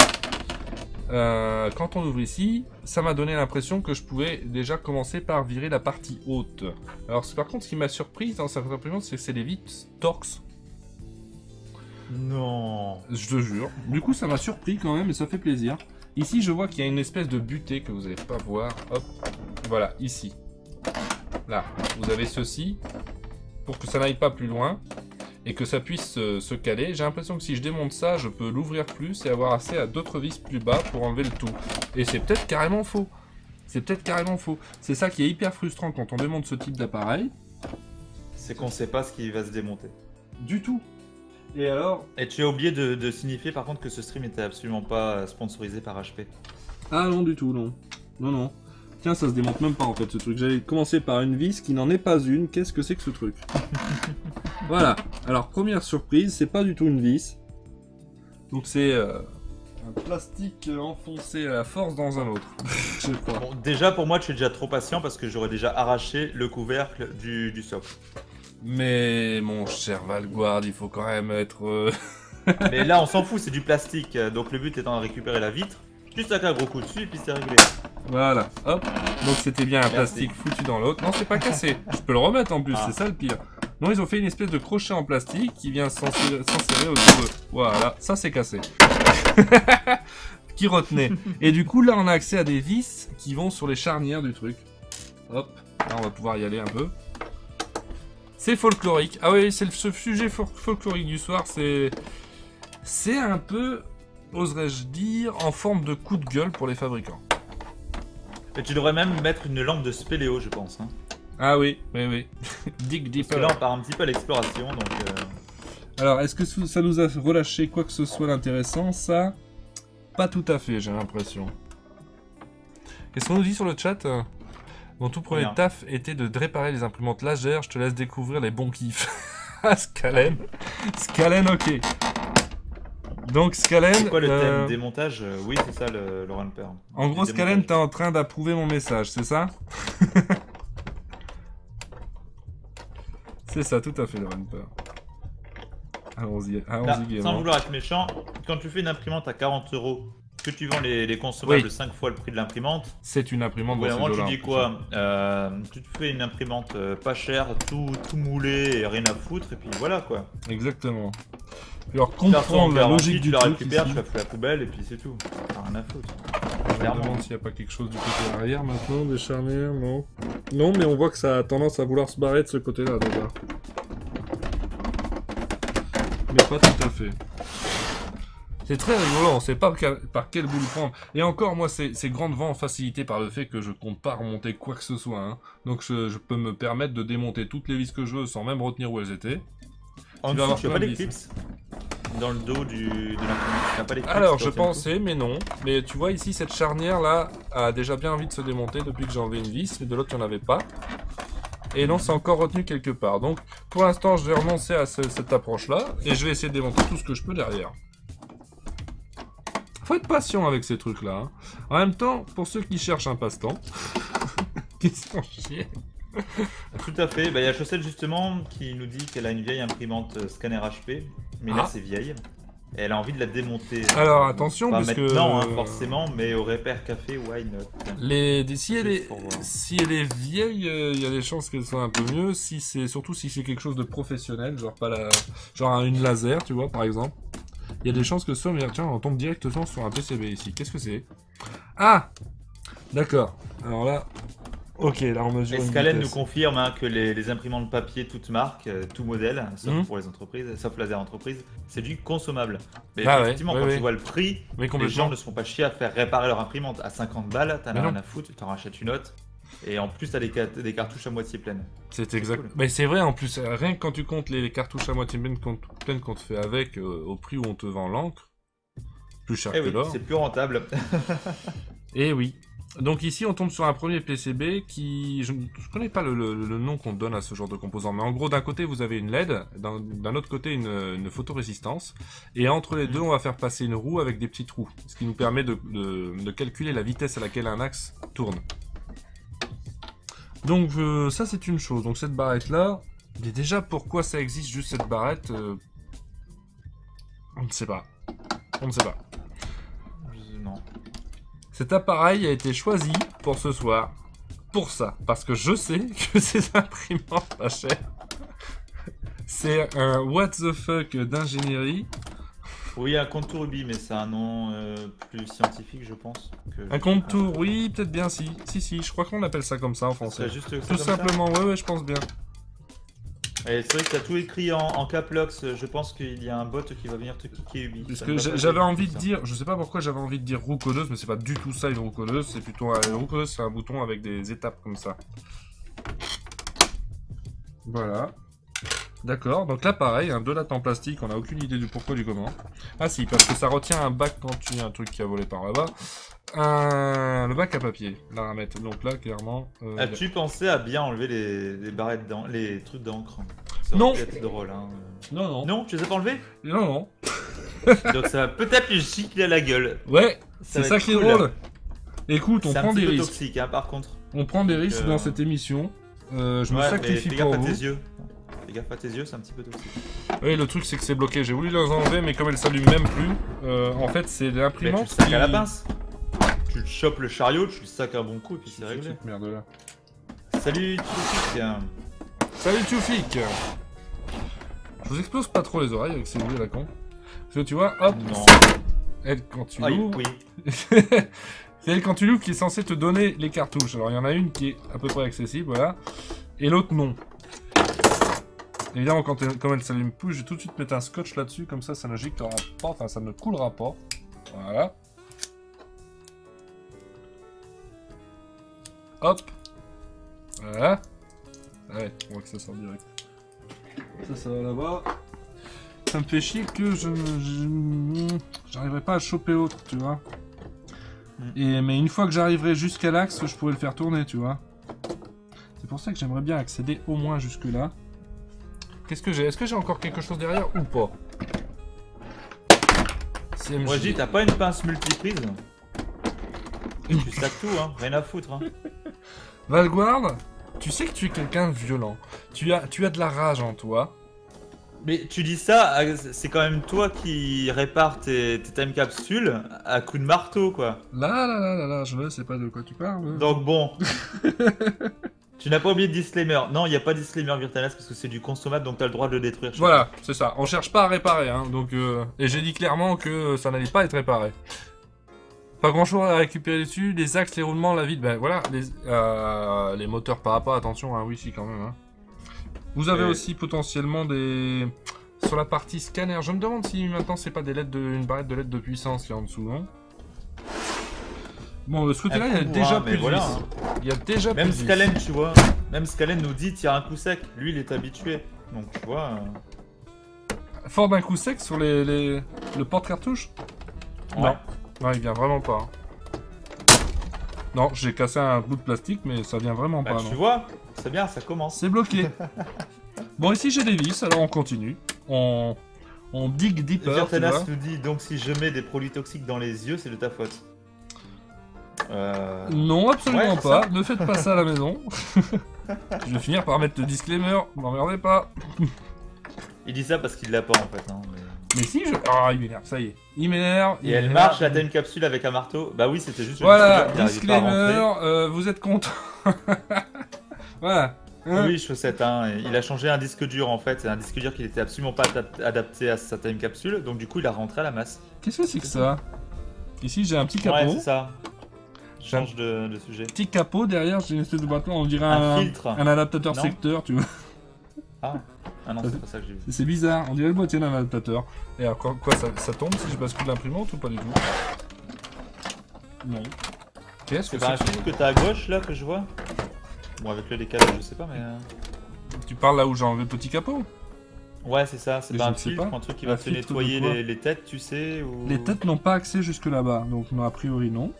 S2: ça m'a donné l'impression que je pouvais déjà commencer par virer la partie haute. Alors par contre, ce qui m'a surpris dans cette imprimante, c'est que c'est des vis Torx.
S3: Non.
S2: Je te jure. Du coup, ça m'a surpris quand même et ça fait plaisir. Ici, je vois qu'il y a une espèce de butée que vous n'allez pas voir. Hop. Voilà, ici. Là, vous avez ceci pour que ça n'aille pas plus loin et que ça puisse se caler. J'ai l'impression que si je démonte ça, je peux l'ouvrir plus et avoir accès à d'autres vis plus bas pour enlever le tout. Et c'est peut-être carrément faux. C'est peut-être carrément faux. C'est ça qui est hyper frustrant quand on démonte ce type d'appareil.
S3: C'est qu'on sait pas ce qui va se démonter.
S2: Du tout. Et alors...
S3: Et tu as oublié de signifier par contre que ce stream était absolument pas sponsorisé par HP.
S2: Ah non, du tout, non. Non, non. Tiens, ça se démonte même pas en fait ce truc. J'avais commencé par une vis qui n'en est pas une. Qu'est-ce que c'est que ce truc? Voilà. Alors, première surprise, c'est pas du tout une vis. Donc c'est un plastique enfoncé à la force dans un autre. Je sais pas.
S3: Bon, déjà pour moi, tu es déjà trop patient parce que j'aurais déjà arraché le couvercle du socle.
S2: Mais mon cher Valguard, il faut quand même être...
S3: Mais là, on s'en fout, c'est du plastique. Donc le but étant de récupérer la vitre. Juste avec un gros coup dessus et puis c'est réglé.
S2: Voilà, hop. Donc c'était bien un
S3: Merci.
S2: plastique foutu dans l'autre. Non, c'est pas cassé. Je peux le remettre en plus,
S3: Ah.
S2: c'est ça le pire. Non, ils ont fait une espèce de crochet en plastique qui vient s'enserrer autour de... Voilà, ça c'est cassé. Qui retenait. Et du coup, là, on a accès à des vis qui vont sur les charnières du truc. Hop, là, on va pouvoir y aller un peu. C'est folklorique. Ah oui, c'est ce sujet folklorique du soir, c'est un peu, oserais-je dire, en forme de coup de gueule pour les fabricants.
S3: Et tu devrais même mettre une lampe de spéléo, je pense. Hein.
S2: Ah oui, oui, oui. Dig
S3: Parce
S2: deeper.
S3: que là, on part un petit peu à l'exploration. Donc,
S2: Alors, est-ce que ça nous a relâché quoi que ce soit d'intéressant? Ça, pas tout à fait, j'ai l'impression. Qu'est-ce qu'on nous dit sur le chat? Mon tout premier
S3: Rien.
S2: taf était de réparer les imprimantes laser. Je te laisse découvrir les bons kiffs. Ah, Scalen. Scalen, ok. Donc, Scalen...
S3: c'est quoi le thème? Démontage? Oui, c'est ça le ramper.
S2: En gros,
S3: Démontage.
S2: Scalen, t'es en train d'approuver mon message, c'est ça? C'est ça, tout à fait, le ramper. Allons-y,
S3: Là,
S2: allons-y,
S3: sans
S2: gaiement.
S3: vouloir être méchant, quand tu fais une imprimante à 40 €, que tu vends les consommables
S2: Oui.
S3: 5 fois le prix de l'imprimante,
S2: C'est une imprimante
S3: au bout d'un
S2: dans ces
S3: moment tu
S2: dollars.
S3: dis quoi? Tu te fais une imprimante pas chère, tout moulé et rien à foutre, et puis voilà quoi.
S2: Exactement. Alors,
S3: Tu la ressors en
S2: comprendre la
S3: garantie,
S2: logique
S3: tu
S2: du
S3: la
S2: truc
S3: récupères,
S2: ici.
S3: tu la fous à la poubelle, et puis c'est tout. T'as rien à foutre.
S2: Je me
S3: Clairement.
S2: demande s'il n'y a pas quelque chose du côté arrière maintenant, des charnières, non. Non, mais on voit que ça a tendance à vouloir se barrer de ce côté-là déjà. Mais pas tout à fait. C'est très rigolo, on sait pas par quel bout le prendre. Et encore, moi, c'est grandement facilité par le fait que je compte pas remonter quoi que ce soit. Hein. Donc je peux me permettre de démonter toutes les vis que je veux sans même retenir où elles étaient.
S3: En
S2: Tu vas
S3: dessous,
S2: avoir
S3: tu as
S2: plein
S3: pas
S2: de vis.
S3: d'éclipse dans le dos de l'imprimante. Tu n'as pas d'éclipse
S2: Alors,
S3: qui
S2: je
S3: retient le coup.
S2: pensais, mais non. Mais tu vois, ici, cette charnière-là a déjà bien envie de se démonter depuis que j'ai enlevé une vis, mais de l'autre, il n'y en avait pas. Et non, c'est encore retenu quelque part. Donc, pour l'instant, je vais renoncer à cette approche-là, et je vais essayer de démonter tout ce que je peux derrière. Faut être patient avec ces trucs-là. Hein. En même temps, pour ceux qui cherchent un passe-temps, qui sont chiés.
S3: Tout à fait. Bah, il y a Chaussette justement qui nous dit qu'elle a une vieille imprimante scanner HP, mais là
S2: Ah.
S3: c'est vieille. Et elle a envie de la démonter.
S2: Alors, attention,
S3: Pas
S2: parce que...
S3: maintenant, hein, forcément, mais au repère café, why not?
S2: Si elle est,
S3: Juste pour voir.
S2: si elle est vieille, il y a des chances qu'elle soit un peu mieux. Surtout si c'est quelque chose de professionnel, genre pas genre une laser, tu vois, par exemple. Il y a des chances que ce soit, mais tiens, on tombe directement sur un PCB ici. Qu'est-ce que c'est? Ah, d'accord. Alors là, ok, là on mesure
S3: Et
S2: une
S3: Scalen nous
S2: vitesse.
S3: confirme hein, que les imprimantes papier toutes marques, tout modèle, sauf
S2: Mhm.
S3: pour les entreprises, sauf laser entreprise, c'est du consommable. Mais
S2: Ah ouais,
S3: effectivement,
S2: ouais,
S3: quand
S2: ouais.
S3: tu vois le prix,
S2: Mais
S3: les
S2: complètement.
S3: gens ne se font pas chier à faire réparer leur imprimante à 50 balles, t'en
S2: Mais
S3: as
S2: non.
S3: rien à foutre, tu t'en rachètes une autre. Et en plus, t'as des cartouches à moitié pleines.
S2: C'est exact.
S3: cool.
S2: Mais c'est vrai en plus, rien que quand tu comptes les cartouches à moitié pleines qu'on te fait avec, au prix où on te vend l'encre, plus cher
S3: Eh
S2: que
S3: oui,
S2: l'or.
S3: c'est plus rentable.
S2: Et oui. Donc ici, on tombe sur un premier PCB qui... Je ne connais pas le nom qu'on donne à ce genre de composant, mais en gros, d'un côté, vous avez une LED, d'un autre côté, une photorésistance, et entre les deux, on va faire passer une roue avec des petits trous, ce qui nous permet de calculer la vitesse à laquelle un axe tourne. Donc ça, c'est une chose. Donc cette barrette-là, mais déjà, pourquoi ça existe juste cette barrette on ne sait pas. On ne sait pas.
S3: Non.
S2: Cet appareil a été choisi pour ce soir, pour ça, parce que je sais que ces imprimantes pas chères, c'est un what the fuck d'ingénierie.
S3: Oui, un contour Ruby, mais c'est un nom plus scientifique, je pense.
S2: Un contour, oui, peut-être bien, si, je crois qu'on appelle ça comme ça en français.
S3: Juste
S2: tout simplement, ouais, je pense bien.
S3: Et c'est vrai que tu as tout écrit en caps-locks, je pense qu'il y a un bot qui va venir te kicker Ubi.
S2: Parce que j'avais envie de dire, je sais pas pourquoi j'avais envie de dire roue colleuse, mais c'est pas du tout ça une roue colleuse, c'est plutôt une roue colleuse, c'est un bouton avec des étapes comme ça. Voilà. D'accord, donc là pareil, un 2 lattes en plastique, on a aucune idée du pourquoi du comment. Ah si, parce que ça retient un bac quand tu as un truc qui a volé par là-bas. Le bac à papier, là à mettre. Donc là, clairement...
S3: As-tu pensé à bien enlever les barrettes, les trucs d'encre?
S2: Non.
S3: C'est drôle, hein.
S2: Non, non.
S3: Non, tu les as pas enlevés?
S2: Non, non.
S3: Donc ça va peut-être lui gicler à la gueule.
S2: Ouais, c'est ça qui est drôle. Écoute, on prend des risques.
S3: C'est toxique, hein, par contre.
S2: On prend des risques dans cette émission. Je me sacrifie pour vous.
S3: Fais gaffe à tes yeux. Fais gaffe à tes yeux, c'est un petit peu toxique.
S2: Oui, le truc c'est que c'est bloqué. J'ai voulu les enlever, mais comme elles s'allument même plus, en fait c'est l'imprimante.
S3: Tu le sacs à la pince. Tu le chopes le chariot, tu le sacs un bon coup et puis c'est réglé.
S2: Cette merde là.
S3: Salut Tchoufik.
S2: Salut Tchoufik. Je vous explose pas trop les oreilles avec ces bruits à la con. Parce que tu vois, hop.
S3: Non.
S2: Elle quand tu l'ouvres.
S3: Oui.
S2: C'est elle quand tu l'ouvres qui est censée te donner les cartouches. Alors il y en a une qui est à peu près accessible, voilà. Et l'autre non. Évidemment, comme elle s'allume plus, je vais tout de suite mettre un scotch là-dessus, comme ça ne giclera pas, enfin ça ne coulera pas. Voilà. Hop. Voilà. Ouais, on voit que ça sort direct. Ça va là-bas. Ça me fait chier que j'arriverai pas à choper l'autre, tu vois. Mais une fois que j'arriverai jusqu'à l'axe, je pourrais le faire tourner, tu vois. C'est pour ça que j'aimerais bien accéder au moins jusque-là. Qu'est-ce que j'ai? Est-ce que j'ai encore quelque chose derrière ou pas?
S3: Moi je dis, t'as pas une pince multiprise? Tu sacs tout, hein, rien à foutre. Hein.
S2: Valguard, tu sais que tu es quelqu'un de violent. Tu as de la rage en toi.
S3: Mais tu dis ça, c'est quand même toi qui répares tes time capsules à coups de marteau, quoi.
S2: Là, je ne sais pas de quoi tu parles.
S3: Donc bon. Tu n'as pas oublié de disclaimer. Non, il n'y a pas de disclaimer Virtanas parce que c'est du consommable, donc tu as le droit de le détruire.
S2: Voilà, c'est ça. On cherche pas à réparer, hein. Donc, et j'ai dit clairement que ça n'allait pas être réparé. Pas grand chose à récupérer dessus. Les axes, les roulements, la vide, ben voilà. Les moteurs par rapport, attention, hein, oui, si, quand même. Hein. Vous avez aussi potentiellement des... Sur la partie scanner, je me demande si maintenant c'est pas des LED une barrette de LED de puissance qui est en dessous, non? Bon, de ce côté-là, il y a déjà plus de vis. Il y a déjà plus de vis.
S3: Même Scalen, tu vois. Même Scalen nous dit tire un coup sec. Lui, il est habitué. Donc, tu vois...
S2: Fort d'un coup sec sur le porte-cartouche?
S3: Ouais.
S2: Non, il vient vraiment pas. Hein. Non, j'ai cassé un bout de plastique, mais ça vient vraiment pas.
S3: Tu vois, c'est bien, ça commence.
S2: C'est bloqué. Bon, ici j'ai des vis, alors on continue. On dig deeper.
S3: Virtanas nous dit donc si je mets des produits toxiques dans les yeux, c'est de ta faute.
S2: Non, absolument pas. Ne faites pas ça à la maison. Je vais finir par mettre le disclaimer. M'emmerdez pas.
S3: Il dit ça parce qu'il l'a pas en fait. Hein,
S2: mais si, ah, il m'énerve, ça y est. Il m'énerve.
S3: Et elle marche, la time capsule avec un marteau. Bah oui, c'était juste
S2: voilà, disclaimer, vous êtes content. Voilà.
S3: Oui, chaussette, hein. Il a changé un disque dur en fait. C'est un disque dur qui n'était absolument pas adapté à sa time capsule. Donc du coup, il a rentré à la masse.
S2: Qu'est-ce que c'est que ça? Ici, j'ai un petit capot.
S3: Ouais, c'est ça. Change de sujet.
S2: Petit capot derrière, j'ai une espèce de bâton, on dirait un filtre. Un adaptateur secteur, tu vois.
S3: Ah non, c'est pas ça que j'ai vu.
S2: C'est bizarre, on dirait le boîtier d'un adaptateur. Et alors quoi ça tombe si je bascule l'imprimante ou pas du tout? Non. Qu'est-ce que
S3: c'est? C'est un fil que t'as à gauche là que je vois. Bon, avec le décalage, je sais pas, mais.
S2: Tu parles là où j'ai enlevé le petit capot?
S3: Ouais, c'est ça, c'est pas un filtre, un truc qui va te
S2: filtre
S3: nettoyer les têtes, tu sais ou...
S2: Les têtes n'ont pas accès jusque là-bas, donc non, a priori non.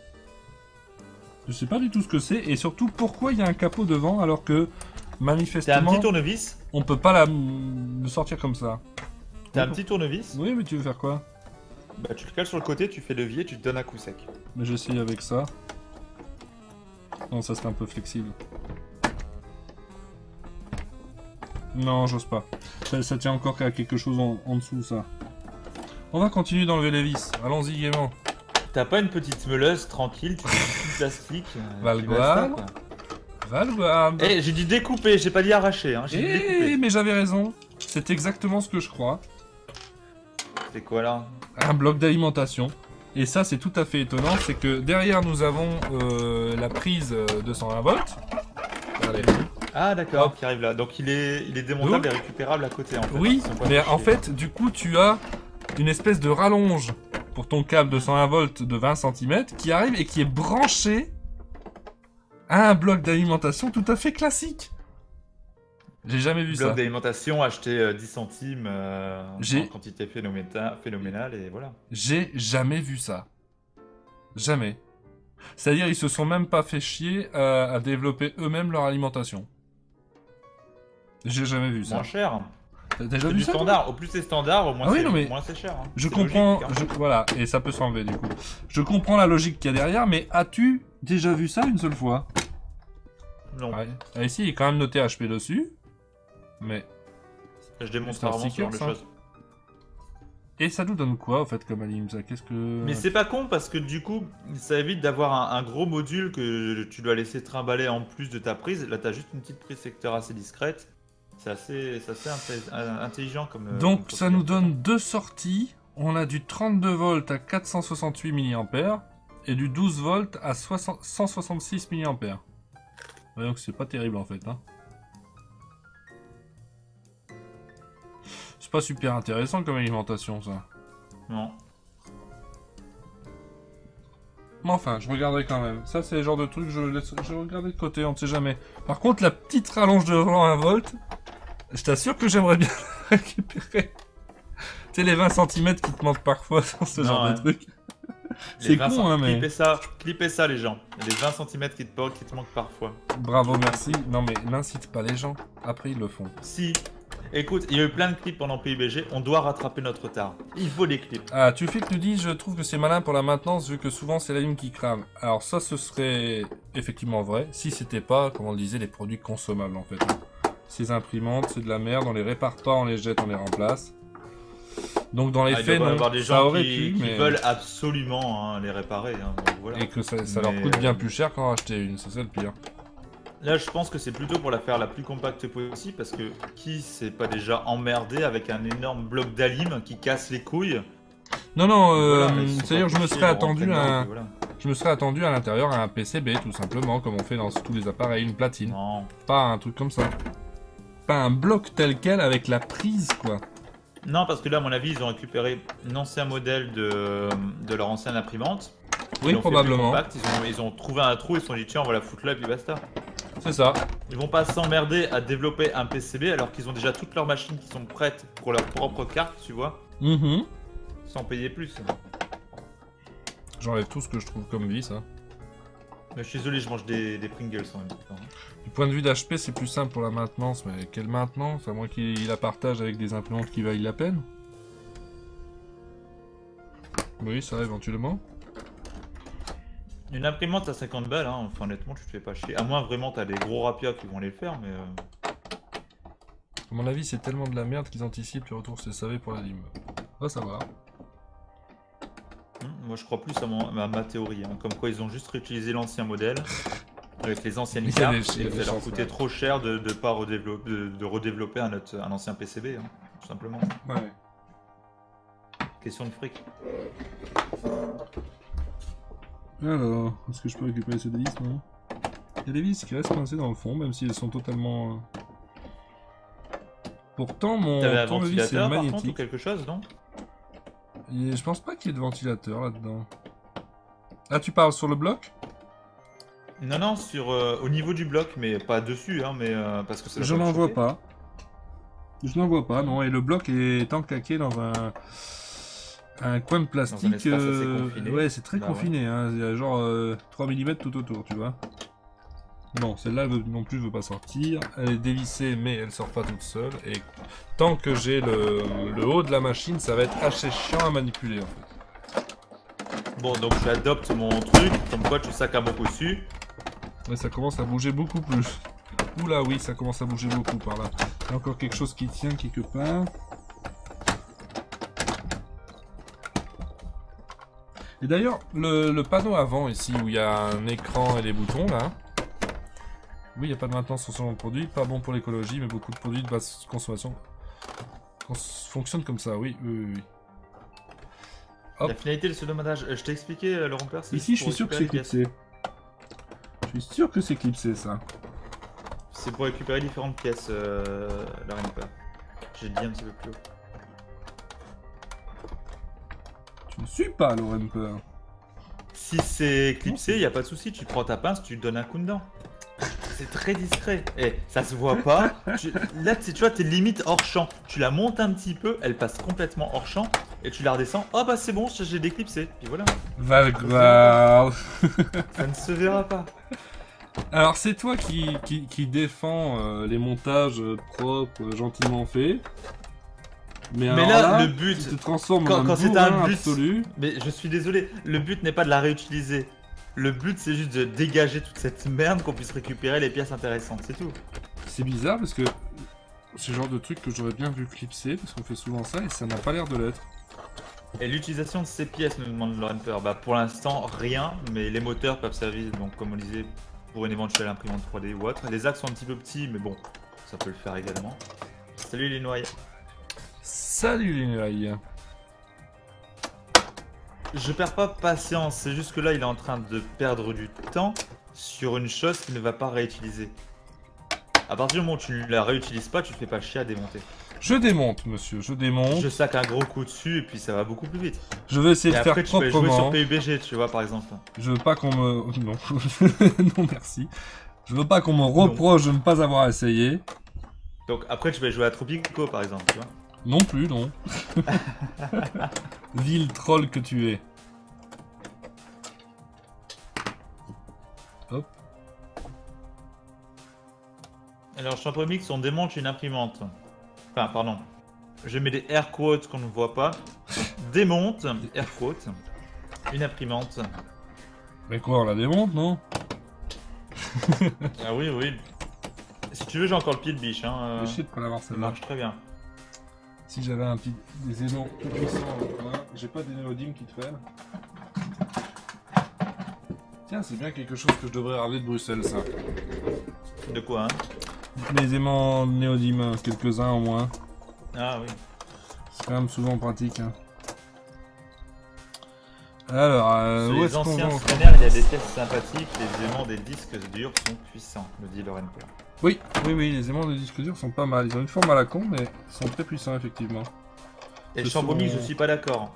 S2: Je sais pas du tout ce que c'est, et surtout pourquoi il y a un capot devant alors que
S3: T'as un
S2: manifestement
S3: petit tournevis.
S2: on peut pas le sortir comme ça.
S3: T'as un petit tournevis.
S2: Oui, mais tu veux faire quoi?
S3: Bah tu le cales sur le côté, tu fais levier, tu te donnes un coup sec.
S2: Mais j'essaye avec ça. Non, ça c'est un peu flexible. Non, j'ose pas. Ça tient encore à quelque chose en dessous, ça. On va continuer d'enlever les vis. Allons-y gaiement.
S3: T'as pas une petite meuleuse tranquille, tu fais du plastique.
S2: Valgoire. Valgoire.
S3: Eh, j'ai dit découper, j'ai pas dit arracher. Hein. J'ai dit découper.
S2: Mais j'avais raison. C'est exactement ce que je crois.
S3: C'est quoi là?
S2: Un bloc d'alimentation. Et ça, c'est tout à fait étonnant. C'est que derrière, nous avons la prise 220 volts. Regardez.
S3: Ah d'accord,
S2: Hop.
S3: qui arrive là. Donc il est démontable
S2: Donc,
S3: et récupérable à côté en fait.
S2: Oui,
S3: Ils sont pas
S2: mais
S3: fichés.
S2: en fait, du coup, tu as une espèce de rallonge pour ton câble de 120 volts de 20 cm qui arrive et qui est branché à un bloc d'alimentation tout à fait classique. J'ai jamais vu
S3: Bloc
S2: ça.
S3: d'alimentation acheté 10 centimes
S2: J'ai-
S3: en quantité phénoménale et voilà.
S2: J'ai jamais vu ça. Jamais. C'est-à-dire, ils se sont même pas fait chier à développer eux-mêmes leur alimentation. J'ai jamais vu ça.
S3: Moins cher.
S2: T'as déjà
S3: C'est
S2: vu
S3: du
S2: ça, toi?
S3: standard. Au plus c'est standard, au moins
S2: Ah oui,
S3: c'est
S2: non, mais
S3: moins c'est cher. Hein.
S2: Je
S3: C'est
S2: comprends,
S3: logique, hein.
S2: voilà, et ça peut s'enlever du coup. Je comprends la logique qu'il y a derrière, mais as-tu déjà vu ça une seule fois?
S3: Non,
S2: Ouais. Ah, ici, il est quand même noté HP dessus, mais...
S3: je démontre
S2: c'est un
S3: rarement ce
S2: sticker,
S3: genre de
S2: ça.
S3: choses.
S2: Et ça nous donne quoi, en fait, comme anime, ça? Qu'est-ce que...
S3: Mais c'est pas con parce que du coup, ça évite d'avoir un gros module que tu dois laisser trimballer en plus de ta prise. Là, t'as juste une petite prise secteur assez discrète. C'est assez intelligent comme.
S2: Donc,
S3: comme
S2: ça nous
S3: procédure.
S2: donne deux sorties. On a du 32 volts à 468 mA et du 12 volts à 166 mA. Ouais, donc c'est pas terrible, en fait, hein. C'est pas super intéressant comme alimentation, ça.
S3: Non.
S2: Mais enfin, je regarderai quand même. Ça, c'est le genre de truc, je regarderai de côté, on ne sait jamais. Par contre, la petite rallonge de 1 volt, je t'assure que j'aimerais bien la récupérer. Tu sais, les 20 cm qui te manquent parfois sur ce
S3: Non,
S2: genre
S3: ouais.
S2: de truc.
S3: Les
S2: C'est
S3: 20
S2: con, hein, mais...
S3: Clippez ça, les gens. Les 20 cm qui te manquent parfois.
S2: Bravo, merci. Non, mais n'incite pas les gens. Après, ils le font.
S3: Si. Écoute, il y a eu plein de clips pendant PUBG. On doit rattraper notre retard. Il faut des clips.
S2: Ah, Tufik nous dit, je trouve que c'est malin pour la maintenance vu que souvent c'est la ligne qui crame. Alors ça, ce serait effectivement vrai si c'était pas, comme on le disait, les produits consommables en fait. Ces imprimantes, c'est de la merde, on les répare pas, on les jette, on les remplace. Donc dans les
S3: Ah, il
S2: faits,
S3: doit y
S2: non,
S3: avoir des
S2: ça
S3: gens
S2: aurait
S3: qui
S2: pu, mais...
S3: veulent absolument les réparer. Hein, donc voilà.
S2: Et que ça leur
S3: Mais,
S2: coûte bien plus cher qu'en acheter une, c'est ça le pire.
S3: Là, je pense que c'est plutôt pour la faire la plus compacte possible parce que qui s'est pas déjà emmerdé avec un énorme bloc d'alim qui casse les couilles.
S2: Non, non,
S3: Voilà, ils sont
S2: c'est-à-dire
S3: pas
S2: je me
S3: fichés
S2: serais
S3: de rentrer
S2: attendu
S3: dedans,
S2: à
S3: puis voilà.
S2: je me serais attendu à l'intérieur à un PCB tout simplement, comme on fait dans tous les appareils, une platine.
S3: Non.
S2: Pas un truc comme ça. Pas un bloc tel quel avec la prise, quoi.
S3: Non, parce que là, à mon avis, ils ont récupéré un ancien modèle de leur ancienne imprimante. Ils
S2: Oui,
S3: l'ont fait plus
S2: probablement.
S3: compact, ils ont trouvé un trou, ils se sont dit tiens, on va la foutre là et puis basta.
S2: C'est ça.
S3: Ils vont pas s'emmerder à développer un PCB alors qu'ils ont déjà toutes leurs machines qui sont prêtes pour leur propre carte, tu vois,
S2: Mhm.
S3: sans payer plus.
S2: J'enlève tout ce que je trouve comme vis, hein.
S3: Mais je suis désolé, je mange des Pringles en même temps.
S2: Du point de vue d'HP, c'est plus simple pour la maintenance, mais quelle maintenance? À moins qu'il la partage avec des imprimantes qui valent la peine. Oui, ça éventuellement.
S3: Une imprimante à 50 balles, hein. Enfin honnêtement, tu te fais pas chier. À moins vraiment t'as des gros rapias qui vont les faire, mais.
S2: À mon avis, c'est tellement de la merde qu'ils anticipent le retour SAV pour la lime. Va savoir.
S3: Moi je crois plus à ma théorie, hein. Comme quoi ils ont juste réutilisé l'ancien modèle avec les anciennes
S2: Il y a
S3: cartes.
S2: des- il y a
S3: Et
S2: des
S3: ça leur
S2: chances,
S3: coûtait
S2: ouais.
S3: trop cher de pas redévelopper, de redévelopper un ancien PCB, hein, tout simplement.
S2: Ouais.
S3: Question de fric.
S2: Alors, est-ce que je peux récupérer cette vis, non? Il y a des vis qui restent coincées dans le fond, même si elles sont totalement... Pourtant, mon
S3: T'avais un
S2: tournevis est
S3: ventilateur par contre ou
S2: magnétique.
S3: quelque chose, non?
S2: Et je pense pas qu'il y ait de ventilateur là-dedans. Ah, tu parles sur le bloc?
S3: Non, non, au niveau du bloc, mais pas dessus, hein, mais parce que ça doit
S2: Je
S3: pas
S2: n'en
S3: te
S2: vois
S3: chauffer.
S2: pas. Je n'en vois pas, non. Et le bloc est enclaqué dans un... Un coin de plastique,
S3: espace assez confiné.
S2: ouais, c'est très
S3: Bah
S2: confiné, hein. Il y a genre 3 mm tout autour, tu vois. Non, celle-là non plus veut pas sortir. Elle est dévissée, mais elle sort pas toute seule. Et tant que j'ai le haut de la machine, ça va être assez chiant à manipuler en fait.
S3: Bon, donc tu adoptes mon truc, comme quoi tu sacs à beaucoup dessus.
S2: Et ça commence à bouger beaucoup plus. Oula, oui, ça commence à bouger beaucoup par là. Il y a encore quelque chose qui tient quelque part. Et d'ailleurs, le panneau avant ici, où il y a un écran et des boutons là. Oui, il n'y a pas de maintenance sur ce genre de produit. Pas bon pour l'écologie, mais beaucoup de produits de basse consommation fonctionnent comme ça, oui, oui, oui, oui. Hop.
S3: La finalité de ce demandage, je t'ai expliqué le rompeur.
S2: Ici, je suis sûr que c'est clipsé. Je suis sûr que c'est clipsé, ça.
S3: C'est pour récupérer différentes pièces, le rompeur. J'ai dit un petit peu plus haut.
S2: Tu ne suis pas le ramper.
S3: Si c'est clipsé, y a pas de souci, tu prends ta pince, tu donnes un coup dedans. C'est très discret. Et ça se voit pas. Là, tu vois, t'es limite hors champ. Tu la montes un petit peu, elle passe complètement hors champ, et tu la redescends. Oh bah c'est bon, j'ai déclipsé. Puis voilà.
S2: Valgrave.
S3: Ça ne se verra pas.
S2: Alors, c'est toi qui défends les montages propres, gentiment faits. Mais
S3: là, le but,
S2: tu te transformes
S3: quand
S2: en
S3: c'est un
S2: bourrin
S3: but
S2: absolu.
S3: Mais je suis désolé, le but n'est pas de la réutiliser. Le but c'est juste de dégager toute cette merde, qu'on puisse récupérer les pièces intéressantes, c'est tout.
S2: C'est bizarre parce que c'est le genre de truc que j'aurais bien vu clipser, parce qu'on fait souvent ça et ça n'a pas l'air de l'être.
S3: Et l'utilisation de ces pièces, nous demande le Ramper. Bah pour l'instant rien, mais les moteurs peuvent servir, donc comme on disait, pour une éventuelle imprimante 3D ou autre. Les axes sont un petit peu petits, mais bon, ça peut le faire également. Salut les noyés.
S2: Salut les noyés.
S3: Je perds pas patience, c'est juste que là il est en train de perdre du temps sur une chose qu'il ne va pas réutiliser. À partir du moment où tu ne la réutilises pas, tu te fais pas chier à démonter.
S2: Je démonte, monsieur, je démonte.
S3: Je sac un gros coup dessus et puis ça va beaucoup plus vite.
S2: Je vais essayer
S3: Et
S2: de faire
S3: après, tu peux jouer
S2: proprement.
S3: sur PUBG, tu vois, par exemple.
S2: Je veux pas qu'on me... Non. Non, merci. Je veux pas qu'on me reproche de ne pas avoir essayé.
S3: Donc après, tu peux jouer à Tropico, par exemple, tu vois.
S2: Non plus, non. Vil troll que tu es. Hop.
S3: Alors, Champromix, on démonte une imprimante. Enfin, pardon. Je mets des air quotes qu'on ne voit pas. Démonte, air quotes, une imprimante.
S2: Mais quoi, on la démonte, non?
S3: Ah oui, oui. Si tu veux, j'ai encore le pied de biche. Hein.
S2: Je sais de pas l'avoir
S3: Ça
S2: celle-là.
S3: marche très bien.
S2: Si j'avais des aimants tout puissants dans le coin, j'ai pas des néodymes qui traînent. Tiens, c'est bien quelque chose que je devrais ramener de Bruxelles, ça.
S3: De quoi, hein?
S2: Les aimants néodymes, quelques-uns au moins.
S3: Ah oui.
S2: C'est quand même souvent pratique. Hein. Alors,
S3: Sur
S2: où
S3: les
S2: est-ce qu'on
S3: anciens
S2: va?
S3: scanners, il y a des pièces sympathiques. Les aimants des disques durs sont puissants, me dit Loren Paul.
S2: Oui, oui, oui, les aimants de disque dur sont pas mal. Ils ont une forme à la con, mais ils sont très puissants, effectivement.
S3: Et
S2: Ce
S3: Chambomy,
S2: sont-
S3: je suis pas d'accord.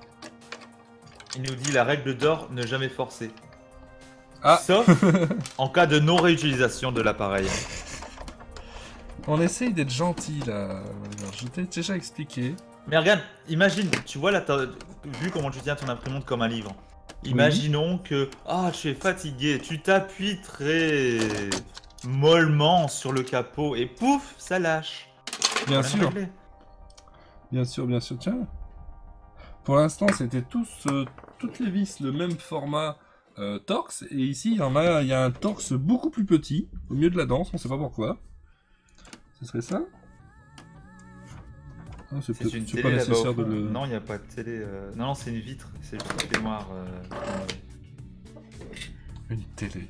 S3: Il nous dit la règle d'or, ne jamais forcer.
S2: Ah.
S3: Sauf en cas de non-réutilisation de l'appareil.
S2: On essaye d'être gentil, là. Je t'ai déjà expliqué.
S3: Mais regarde, imagine, tu vois là, vu comment tu tiens ton imprimante comme un livre. Imaginons que, tu es fatigué, tu t'appuies très mollement sur le capot et pouf, ça lâche.
S2: Bien
S3: Problème
S2: sûr.
S3: réglé.
S2: Bien sûr, bien sûr. Tiens. Pour l'instant, c'était toutes les vis le même format torx. Et ici, il y a un torx beaucoup plus petit, au milieu de la danse, on sait pas pourquoi. Ce serait ça? Ah, c'est
S3: C'est
S2: peut-être
S3: une
S2: c'est
S3: télé
S2: pas
S3: là-bas au
S2: nécessaire
S3: fond.
S2: de le...
S3: Non, il n'y a pas de télé. Non, c'est une vitre. C'est juste une noir.
S2: Une télé.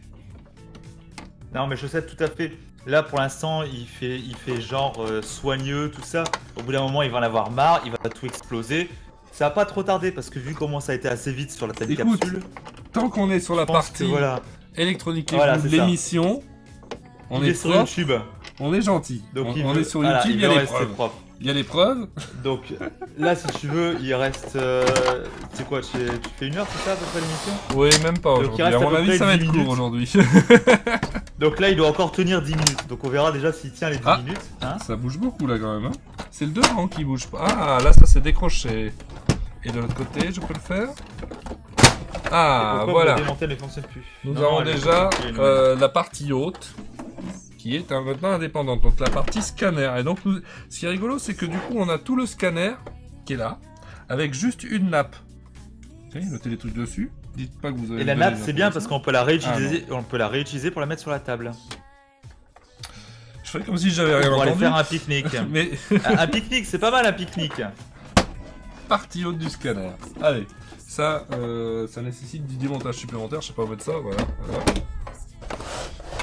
S3: Non, mais je sais tout à fait. Là, pour l'instant, il fait genre soigneux, tout ça. Au bout d'un moment, il va en avoir marre, il va tout exploser. Ça va pas trop tarder parce que vu comment ça a été assez vite sur la tête
S2: Écoute,
S3: capsule,
S2: Tant qu'on est sur la
S3: je pense que
S2: partie
S3: voilà.
S2: électronique et
S3: Voilà,
S2: de
S3: c'est ça.
S2: l'émission, on
S3: Il
S2: est
S3: sur
S2: propre,
S3: YouTube.
S2: on est gentil.
S3: Donc
S2: On est sur
S3: voilà,
S2: YouTube, il y
S3: veut
S2: a les
S3: rester
S2: preuves.
S3: propre.
S2: Il y a les preuves.
S3: Donc là, si tu veux, il reste. C'est quoi, tu fais une heure, c'est ça à peu près l'émission?
S2: Oui, même pas
S3: Donc, il
S2: aujourd'hui.
S3: reste
S2: À
S3: à
S2: mon
S3: peu
S2: avis,
S3: près
S2: ça va
S3: 10
S2: être
S3: minutes.
S2: court aujourd'hui.
S3: Donc là, il doit encore tenir 10 minutes. Donc on verra déjà s'il tient les 10
S2: Ah.
S3: minutes. Hein.
S2: Ça bouge beaucoup là quand même. Hein. C'est le devant qui bouge pas. Ah, là, ça s'est décroché. Et de l'autre côté, je peux le faire.
S3: Et
S2: Ah,
S3: pourquoi
S2: voilà.
S3: la démontée ne fonctionne plus?
S2: Nous
S3: Non,
S2: avons
S3: elle
S2: déjà
S3: fonctionne plus,
S2: la partie haute, qui est maintenant indépendante. Donc la partie scanner. Et donc, ce qui est rigolo, c'est que du coup, on a tout le scanner qui est là, avec juste une nappe. Tiens, notez les trucs dessus. Dites pas que vous avez.
S3: Et la
S2: donné
S3: nappe,
S2: les
S3: c'est bien
S2: informations.
S3: parce qu'on peut la réutiliser. On peut la réutiliser pour la mettre sur la table.
S2: Je fais comme si j'avais rien
S3: Pour aller
S2: entendu.
S3: faire un pique-nique.
S2: Mais
S3: Un pique-nique, c'est pas mal un pique-nique.
S2: partie haute du scanner. Allez, ça nécessite du démontage supplémentaire. Je sais pas où mettre ça. Voilà.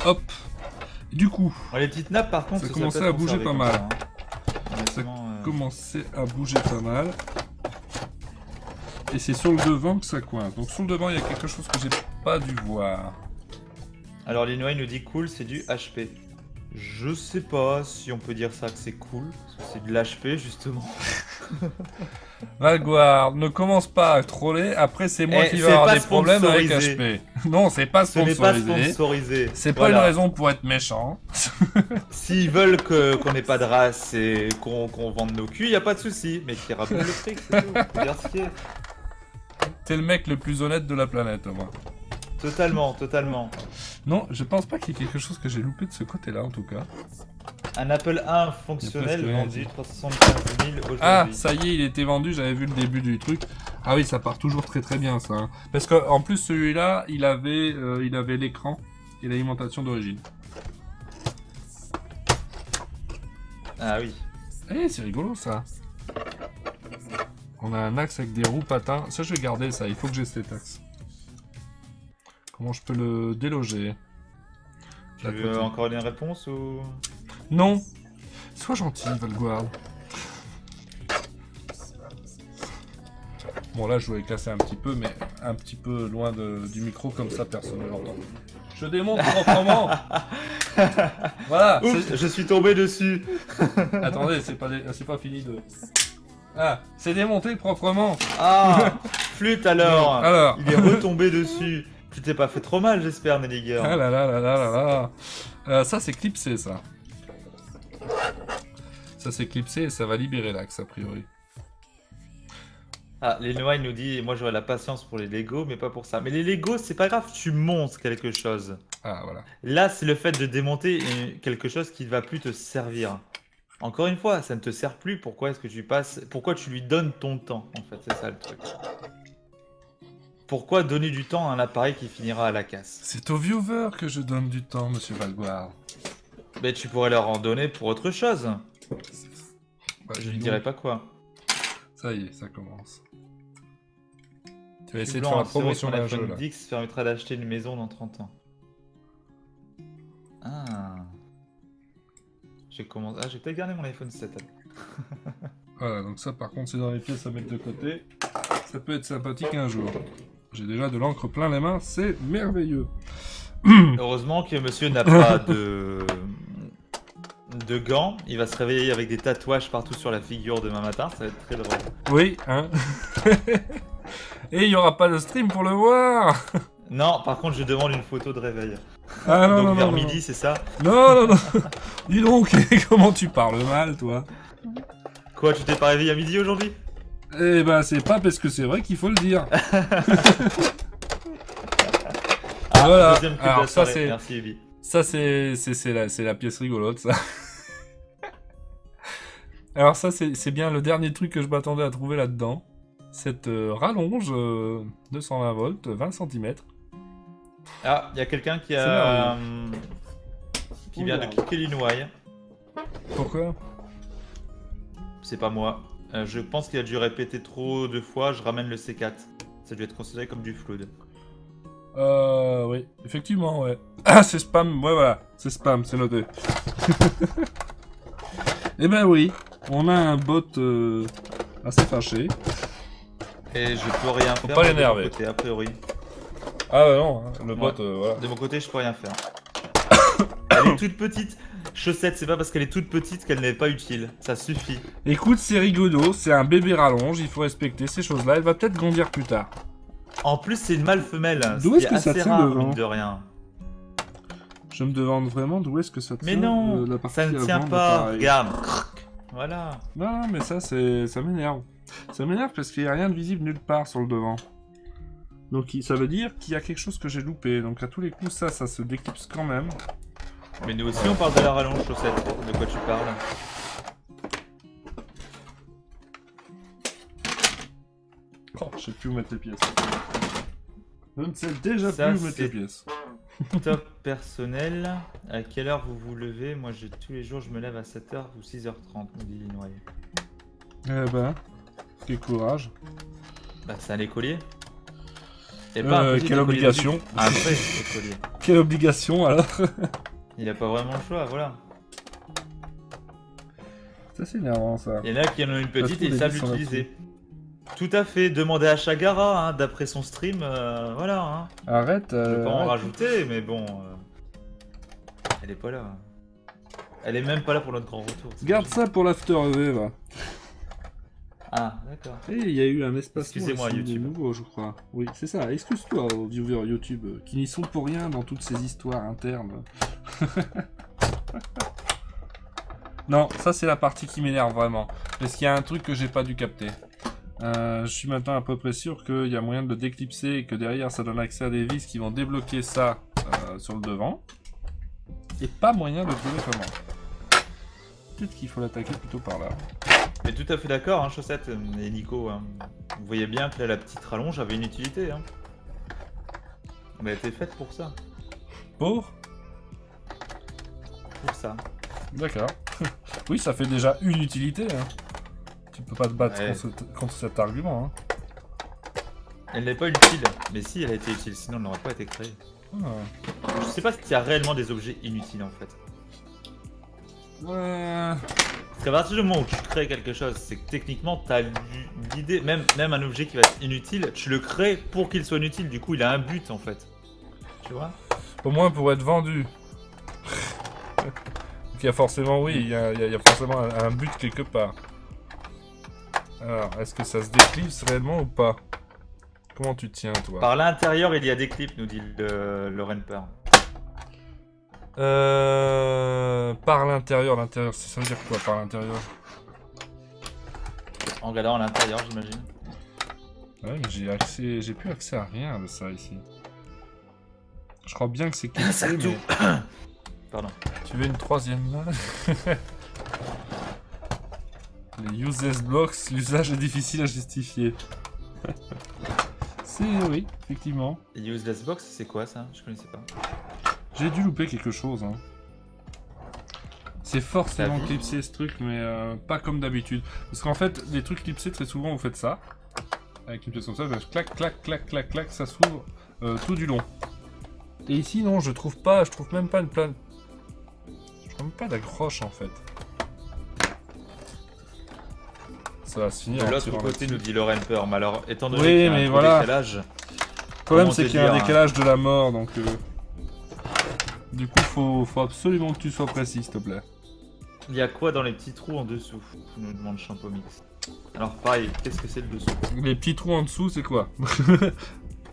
S2: Hop. Du coup,
S3: Bon, les petites nappes, par contre,
S2: Ça
S3: peut
S2: commençait
S3: être
S2: à bouger
S3: conservé
S2: pas
S3: comme
S2: mal.
S3: ça, hein. Honnêtement,
S2: commençait à bouger pas mal. Et c'est sur le devant que ça coince. Donc sur le devant, il y a quelque chose que j'ai pas dû voir.
S3: Alors, Linois nous dit cool, c'est du HP. Je sais pas si on peut dire ça que c'est cool, parce que c'est de l'HP justement.
S2: Valguard, ne commence pas à troller. Après, c'est moi
S3: Eh,
S2: qui
S3: c'est
S2: vais avoir
S3: pas
S2: des problèmes avec
S3: sponsorisé.
S2: HP. Non, c'est pas
S3: Ce n'est pas
S2: sponsorisé.
S3: sponsorisé.
S2: C'est pas
S3: Voilà.
S2: une raison pour être méchant.
S3: S'ils veulent qu'on n'ait pas de race et qu'on vende nos culs, y a pas de souci. Mais qu'ils rappellent le fric, c'est tout. Faut dire ce qui est.
S2: T'es le mec le plus honnête de la planète, moi.
S3: Totalement, totalement.
S2: Non, je pense pas qu'il y ait quelque chose que j'ai loupé de ce côté-là, en tout cas.
S3: Un Apple 1 fonctionnel
S2: Il y a presque
S3: vendu 375 000 aujourd'hui.
S2: Ah, ça y est, il était vendu, j'avais vu le début du truc. Ah oui, ça part toujours très très bien, ça. Hein. Parce qu'en plus, celui-là, il avait l'écran et l'alimentation d'origine.
S3: Ah oui.
S2: Eh, c'est rigolo, ça. On a un axe avec des roues patins. Ça, je vais garder, ça. Il faut que j'ai cet axe. Comment je peux le déloger?
S3: Tu veux encore une réponse ou...
S2: Non. Sois gentil, Valguard. Bon, là, je voulais casser un petit peu, mais un petit peu loin du micro, comme ça, personne ne l'entend. Je démonte proprement. Voilà.
S3: Oups, je suis tombé dessus.
S2: Attendez, c'est pas fini de... Ah, c'est démonté proprement.
S3: Ah, flûte alors.
S2: Alors.
S3: Il est retombé dessus. Tu t'es pas fait trop mal, j'espère, Nelliger.
S2: Ah là là là là là là. Ça, c'est clipsé, ça. Ça, c'est clipsé et ça va libérer l'axe, a priori.
S3: Ah, Lenoir nous dit, moi j'aurais la patience pour les Lego, mais pas pour ça. Mais les Lego, c'est pas grave, tu montes quelque chose.
S2: Ah, voilà.
S3: Là, c'est le fait de démonter quelque chose qui ne va plus te servir. Encore une fois, ça ne te sert plus. Pourquoi est-ce que tu passes... Pourquoi tu lui donnes ton temps, en fait, c'est ça le truc. Pourquoi donner du temps à un appareil qui finira à la casse?
S2: C'est aux viewers que je donne du temps, monsieur Valguard.
S3: Mais tu pourrais leur en donner pour autre chose.
S2: Bah,
S3: Je ne
S2: dis
S3: dirais
S2: donc.
S3: pas quoi.
S2: Ça y est, ça commence. Tu vas
S3: Je
S2: essayer
S3: suis
S2: de
S3: blanc,
S2: faire la
S3: assuré que
S2: promotion
S3: mon
S2: d'un jeu,
S3: iPhone
S2: là.
S3: 10 permettra d'acheter une maison dans 30 ans. Ah. J'ai peut-être gardé mon iPhone 7.
S2: Voilà, donc ça, par contre, c'est dans les pièces à mettre de côté. Ça peut être sympathique un jour. J'ai déjà de l'encre plein les mains, c'est merveilleux.
S3: Heureusement que monsieur n'a pas de gants. Il va se réveiller avec des tatouages partout sur la figure demain matin. Ça va être très drôle.
S2: Oui, hein. Et il n'y aura pas de stream pour le voir.
S3: Non, par contre, je demande une photo de réveil.
S2: Ah non,
S3: Donc
S2: non,
S3: vers
S2: non,
S3: midi, c'est ça?
S2: non, non, non. Dis donc, comment tu parles mal, toi.
S3: Quoi, tu t'es pas réveillé à midi aujourd'hui?
S2: Eh ben, c'est pas parce que c'est vrai qu'il faut le dire.
S3: Ah,
S2: voilà.
S3: deuxième coup de
S2: Alors,
S3: la
S2: ça,
S3: soirée.
S2: c'est...
S3: Merci, Ubi.
S2: Ça, c'est la pièce rigolote, ça. Alors ça, c'est bien le dernier truc que je m'attendais à trouver là-dedans. Cette rallonge 220 volts, 20 cm.
S3: Ah, il y a quelqu'un qui
S2: C'est
S3: a...
S2: merveilleux.
S3: qui vient de cliquer l'Inouaille.
S2: Pourquoi?
S3: C'est pas moi. Je pense qu'il a dû répéter trop de fois, je ramène le C4. Ça doit être considéré comme du flood.
S2: Oui, effectivement, ouais. Ah, c'est spam, ouais, voilà. C'est spam, c'est noté. Eh ben oui, on a un bot assez fâché.
S3: Et je peux rien faire.
S2: pas
S3: de mon
S2: l'énerver.
S3: côté, a priori.
S2: Ah bah non, hein, le bot,
S3: Ouais.
S2: voilà.
S3: De mon côté, je peux rien faire. Elle est toute petite. Chaussette, c'est pas parce qu'elle est toute petite qu'elle n'est pas utile. Ça suffit.
S2: Écoute, c'est rigolo, c'est un bébé rallonge, il faut respecter ces choses-là. Elle va peut-être grandir plus tard.
S3: En plus, c'est une mâle femelle.
S2: D'où
S3: Ce
S2: est-ce
S3: qui
S2: que ça
S3: assez
S2: tient
S3: rare,
S2: devant
S3: mine de rien.
S2: Je me demande vraiment d'où est-ce que ça tient.
S3: Mais non,
S2: la partie
S3: ça ne tient
S2: avant de
S3: pas.
S2: l'appareil.
S3: Regarde. Voilà.
S2: Non, mais ça m'énerve. Ça m'énerve parce qu'il n'y a rien de visible nulle part sur le devant. Donc ça veut dire qu'il y a quelque chose que j'ai loupé. Donc à tous les coups, ça se déclipse quand même.
S3: Mais nous aussi, on parle de la rallonge chaussette. De quoi tu parles?
S2: Oh, je sais plus où mettre les pièces. Je ne sais déjà
S3: Ça,
S2: plus où mettre les
S3: c'est-
S2: pièces.
S3: Top personnel. À quelle heure vous vous levez? Moi, tous les jours, je me lève à 7h ou 6h30, nous dit Linoyer.
S2: Eh ben, quel courage.
S3: Bah, c'est un écolier. Et pas un petit
S2: quelle
S3: écolier
S2: obligation.
S3: de luxe. Un vrai écolier.
S2: Quelle obligation alors.
S3: Il a pas vraiment le choix, voilà.
S2: Ça c'est énervant ça.
S3: Il y en a qui en ont une petite
S2: trouve
S3: et ils
S2: les
S3: savent
S2: vis sont
S3: l'utiliser. Tout à fait. Demandez à Chagara, hein, d'après son stream, voilà. Hein.
S2: Arrête.
S3: Je vais pas en
S2: arrête.
S3: rajouter, mais bon. Elle est pas là. Elle est même pas là pour notre grand retour.
S2: Garde ça pour l'after EV va.
S3: Ah, d'accord.
S2: Et il y a eu un espace
S3: Excusez-moi, YouTube.
S2: nouveau je crois. Oui c'est ça. Excuse-toi aux viewers YouTube qui n'y sont pour rien dans toutes ces histoires internes. Non, ça c'est la partie qui m'énerve vraiment. Parce qu'il y a un truc que j'ai pas dû capter. Je suis maintenant à peu près sûr qu'il y a moyen de le déclipser et que derrière ça donne accès à des vis qui vont débloquer ça sur le devant. Et pas moyen de trouver comment. Peut-être qu'il faut l'attaquer plutôt par là.
S3: Mais tout à fait d'accord, hein, Chaussette et Nico. Hein. Vous voyez bien que là, la petite rallonge avait une utilité. Hein. Elle a été faite pour ça.
S2: Pour
S3: Ça.
S2: D'accord. Oui, ça fait déjà une utilité. Hein. Tu peux pas te battre
S3: Ouais.
S2: contre cet argument. Hein.
S3: Elle n'est pas utile. Mais si, elle a été utile, sinon elle n'aurait pas été créée.
S2: Ah.
S3: Je sais pas s'il y a réellement des objets inutiles en fait. Parce qu'à partir du moment où tu crées quelque chose, c'est que techniquement, tu as l'idée, même un objet qui va être inutile, tu le crées pour qu'il soit inutile, du coup il a un but en fait. Tu vois?
S2: Au moins pour être vendu. Donc il y a forcément, oui, il y a forcément un but quelque part. Alors, est-ce que ça se déclipse réellement ou pas? Comment tu tiens, toi?
S3: Par l'intérieur, il y a des clips, nous dit le Renper.
S2: Par l'intérieur, ça veut dire quoi par l'intérieur?
S3: En regardant à l'intérieur, j'imagine.
S2: Ouais, mais j'ai plus accès à rien de ça ici. Je crois bien que c'est
S3: Ça
S2: clipsé,
S3: tout.
S2: mais...
S3: Pardon.
S2: Tu veux une troisième main? Les useless blocks, l'usage est difficile à justifier. C'est oui, effectivement.
S3: Useless box, c'est quoi ça? Je connaissais pas.
S2: J'ai dû louper quelque chose. Hein. C'est forcément
S3: Ta vie.
S2: clipsé ce truc, mais pas comme d'habitude. Parce qu'en fait, les trucs clipsés, très souvent, vous faites ça. Avec une pièce comme ça, clac, clac, clac, clac, clac, ça s'ouvre tout du long. Et ici, non, je trouve même pas une plane. Je trouve même pas d'accroche en fait. Ça va se finir.
S3: De
S2: en
S3: l'autre
S2: tirant
S3: côté,
S2: là-dessus.
S3: nous dit le Renper. Mais alors, étant donné
S2: Oui,
S3: qu'il y a
S2: mais
S3: un gros
S2: voilà.
S3: décalage,
S2: Le problème,
S3: comment
S2: c'est
S3: te
S2: qu'il y a un
S3: dire,
S2: décalage de la mort, donc... Du coup, faut absolument que tu sois précis, s'il te plaît.
S3: il y a quoi dans les petits trous en dessous? Nous demande Champomix. Alors pareil, qu'est-ce que c'est le dessous?
S2: Les petits trous en dessous, c'est quoi?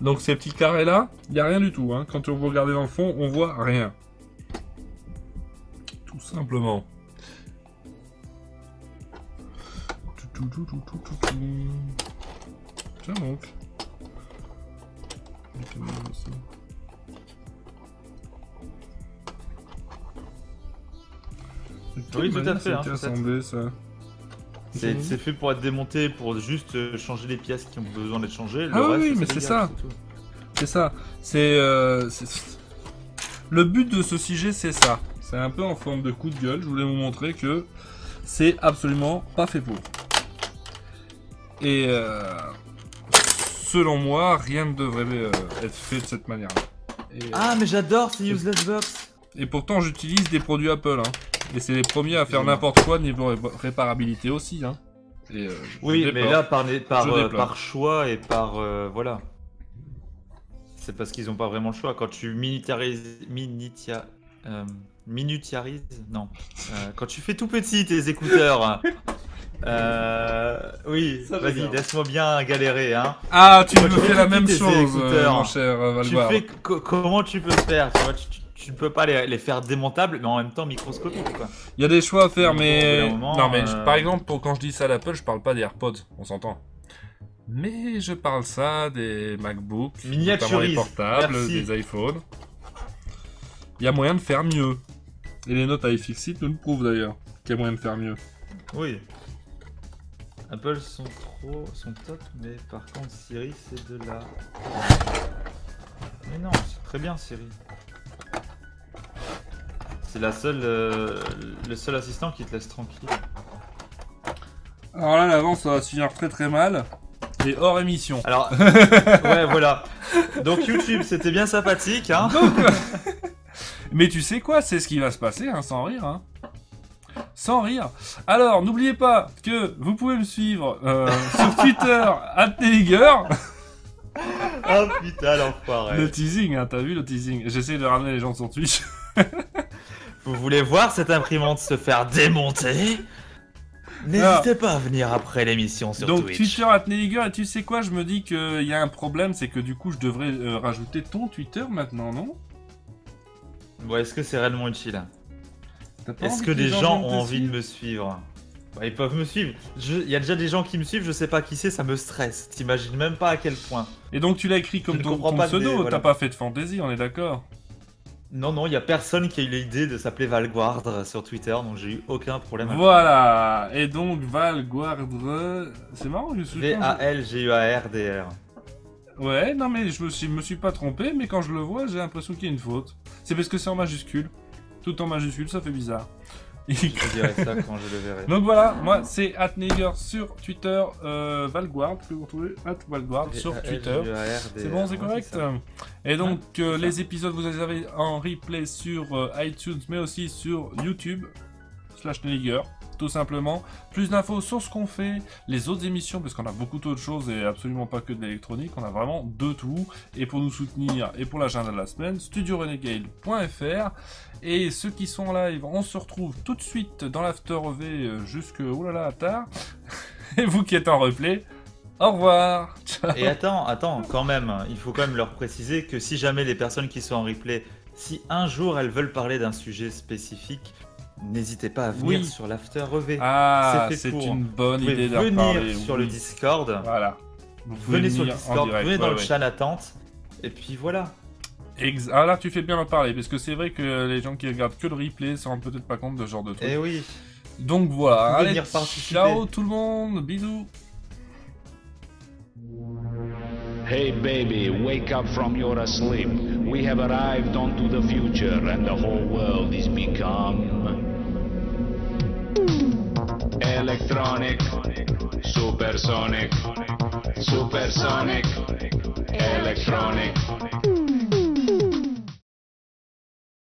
S2: Donc ces petits carrés-là, il n'y a rien du tout. Hein. Quand on veut regarder dans le fond, on voit rien. Tout simplement. Tiens donc.
S3: Oui, tout à fait, hein,
S2: C'est
S3: c'est
S2: assemblé, ça.
S3: C'est fait pour être démonté, pour juste changer les pièces qui ont besoin d'être changées. Le
S2: Ah
S3: reste,
S2: oui, mais
S3: légal,
S2: c'est ça.
S3: tout.
S2: C'est ça. Le but de ce sujet, c'est ça. C'est un peu en forme de coup de gueule. Je voulais vous montrer que c'est absolument pas fait pour. Et selon moi, rien ne devrait être fait de cette manière-là.
S3: Ah, mais j'adore ces useless box.
S2: Et pourtant, j'utilise des produits Apple. Hein. Et c'est les premiers à faire n'importe quoi niveau réparabilité aussi. Hein. Et,
S3: Oui,
S2: je
S3: mais
S2: déplore.
S3: là,
S2: Je déplore.
S3: par choix et par... voilà. C'est parce qu'ils n'ont pas vraiment le choix. Quand tu minutiarises... Non. Quand tu fais tout petit tes écouteurs... oui,
S2: Ça
S3: vas-y,
S2: m'énerve.
S3: laisse-moi bien galérer. Hein.
S2: Ah, tu
S3: Quand
S2: me
S3: tu
S2: fais
S3: fais
S2: la
S3: tout
S2: même
S3: tes
S2: chose,
S3: écouteurs,
S2: mon cher
S3: Tu
S2: Valbar.
S3: fais comment tu peux faire, tu vois, tu ne peux pas les faire démontables, mais en même temps microscopiques, quoi.
S2: Il y a des choix à faire,
S3: Donc,
S2: mais...
S3: au bout d'un moment,
S2: non, mais par exemple, quand je dis ça à l'Apple, je parle pas des AirPods, on s'entend. Mais je parle ça des MacBooks, notamment les
S3: Miniaturise.
S2: portables,
S3: Merci.
S2: des iPhones. Il y a moyen de faire mieux. Et les notes iFixit nous le prouvent d'ailleurs, qu'il y a moyen de faire mieux.
S3: Oui. Apple sont top, mais par contre Siri c'est de la... Mais non, c'est très bien Siri. C'est la seule, le seul assistant qui te laisse tranquille.
S2: Alors là, l'avance, ça va se finir très très mal. Et hors émission.
S3: Alors, ouais, voilà. Donc YouTube, c'était bien sympathique, hein.
S2: Mais tu sais quoi, c'est ce qui va se passer, hein, sans rire. Hein. Sans rire. Alors, n'oubliez pas que vous pouvez me suivre sur Twitter, @Neliger.
S3: Oh putain, l'enfoiré.
S2: Le teasing, hein, t'as vu le teasing. J'essaie de ramener les gens sur Twitch.
S3: Vous voulez voir cette imprimante se faire démonter? N'hésitez pas à venir après l'émission sur
S2: Donc
S3: Twitch.
S2: Twitter @Neliger, et tu sais quoi, je me dis qu'il y a un problème, c'est que du coup je devrais rajouter ton Twitter maintenant, non?
S3: Ouais, est-ce que c'est réellement utile?
S2: T'as pas
S3: Est-ce
S2: envie
S3: que les gens
S2: viennent te
S3: ont envie de
S2: suivre
S3: me suivre? Bah, ils peuvent me suivre. Il y a déjà des gens qui me suivent, je sais pas qui c'est, ça me stresse. T'imagines même pas à quel point.
S2: Et donc tu l'as écrit
S3: Je
S2: comme
S3: ne
S2: ton
S3: comprends pas
S2: pseudo,
S3: voilà.
S2: t'as pas fait de fantaisie, on est d'accord?
S3: Non, non, il y a personne qui a eu l'idée de s'appeler Valguardre sur Twitter, donc j'ai eu aucun problème.
S2: Voilà, et donc Valguardre, c'est marrant, je suis
S3: V-A-L-G-U-A-R-D-R.
S2: Ouais, non mais je me suis pas trompé, mais quand je le vois, j'ai l'impression qu'il y a une faute. C'est parce que c'est en majuscule. Tout en majuscule, ça fait bizarre.
S3: Je dirais ça quand je le verrai.
S2: Donc voilà, moi c'est @Neliger sur Twitter, Valguard, que vous retrouvez @Valguard sur Twitter. C'est bon, c'est correct. Et donc les épisodes vous les avez en replay sur iTunes, mais aussi sur YouTube /Neliger, tout simplement. Plus d'infos sur ce qu'on fait, les autres émissions, parce qu'on a beaucoup d'autres choses et absolument pas que de l'électronique, on a vraiment de tout. Et pour nous soutenir et pour l'agenda de la semaine, studiorenegade.fr. Et ceux qui sont en live, on se retrouve tout de suite dans l'after V jusque oulala tard. Et vous qui êtes en replay, au revoir. Ciao.
S3: Et attends, quand même, il faut quand même leur préciser que si jamais les personnes qui sont en replay, si un jour elles veulent parler d'un sujet spécifique, n'hésitez pas à venir sur l'after EV.
S2: Ah, c'est
S3: pour.
S2: une bonne
S3: Vous pouvez
S2: idée d'en
S3: venir
S2: parler.
S3: sur le Discord.
S2: Voilà. Vous pouvez
S3: Venez sur le
S2: venir en
S3: Discord,
S2: direct,
S3: venez dans
S2: ouais,
S3: le
S2: ouais.
S3: chat d'attente. Et puis voilà.
S2: Ah là, tu fais bien en parler, parce que c'est vrai que les gens qui regardent que le replay se rendent peut-être pas compte de ce genre de trucs.
S3: Eh oui.
S2: Donc voilà,
S3: Vous pouvez
S2: allez,
S3: venir participer.
S2: ciao tout le monde, bisous.
S1: Hey baby, wake up from your sleep. We have arrived onto the future and the whole world is become electronic, supersonic, supersonic, electronic.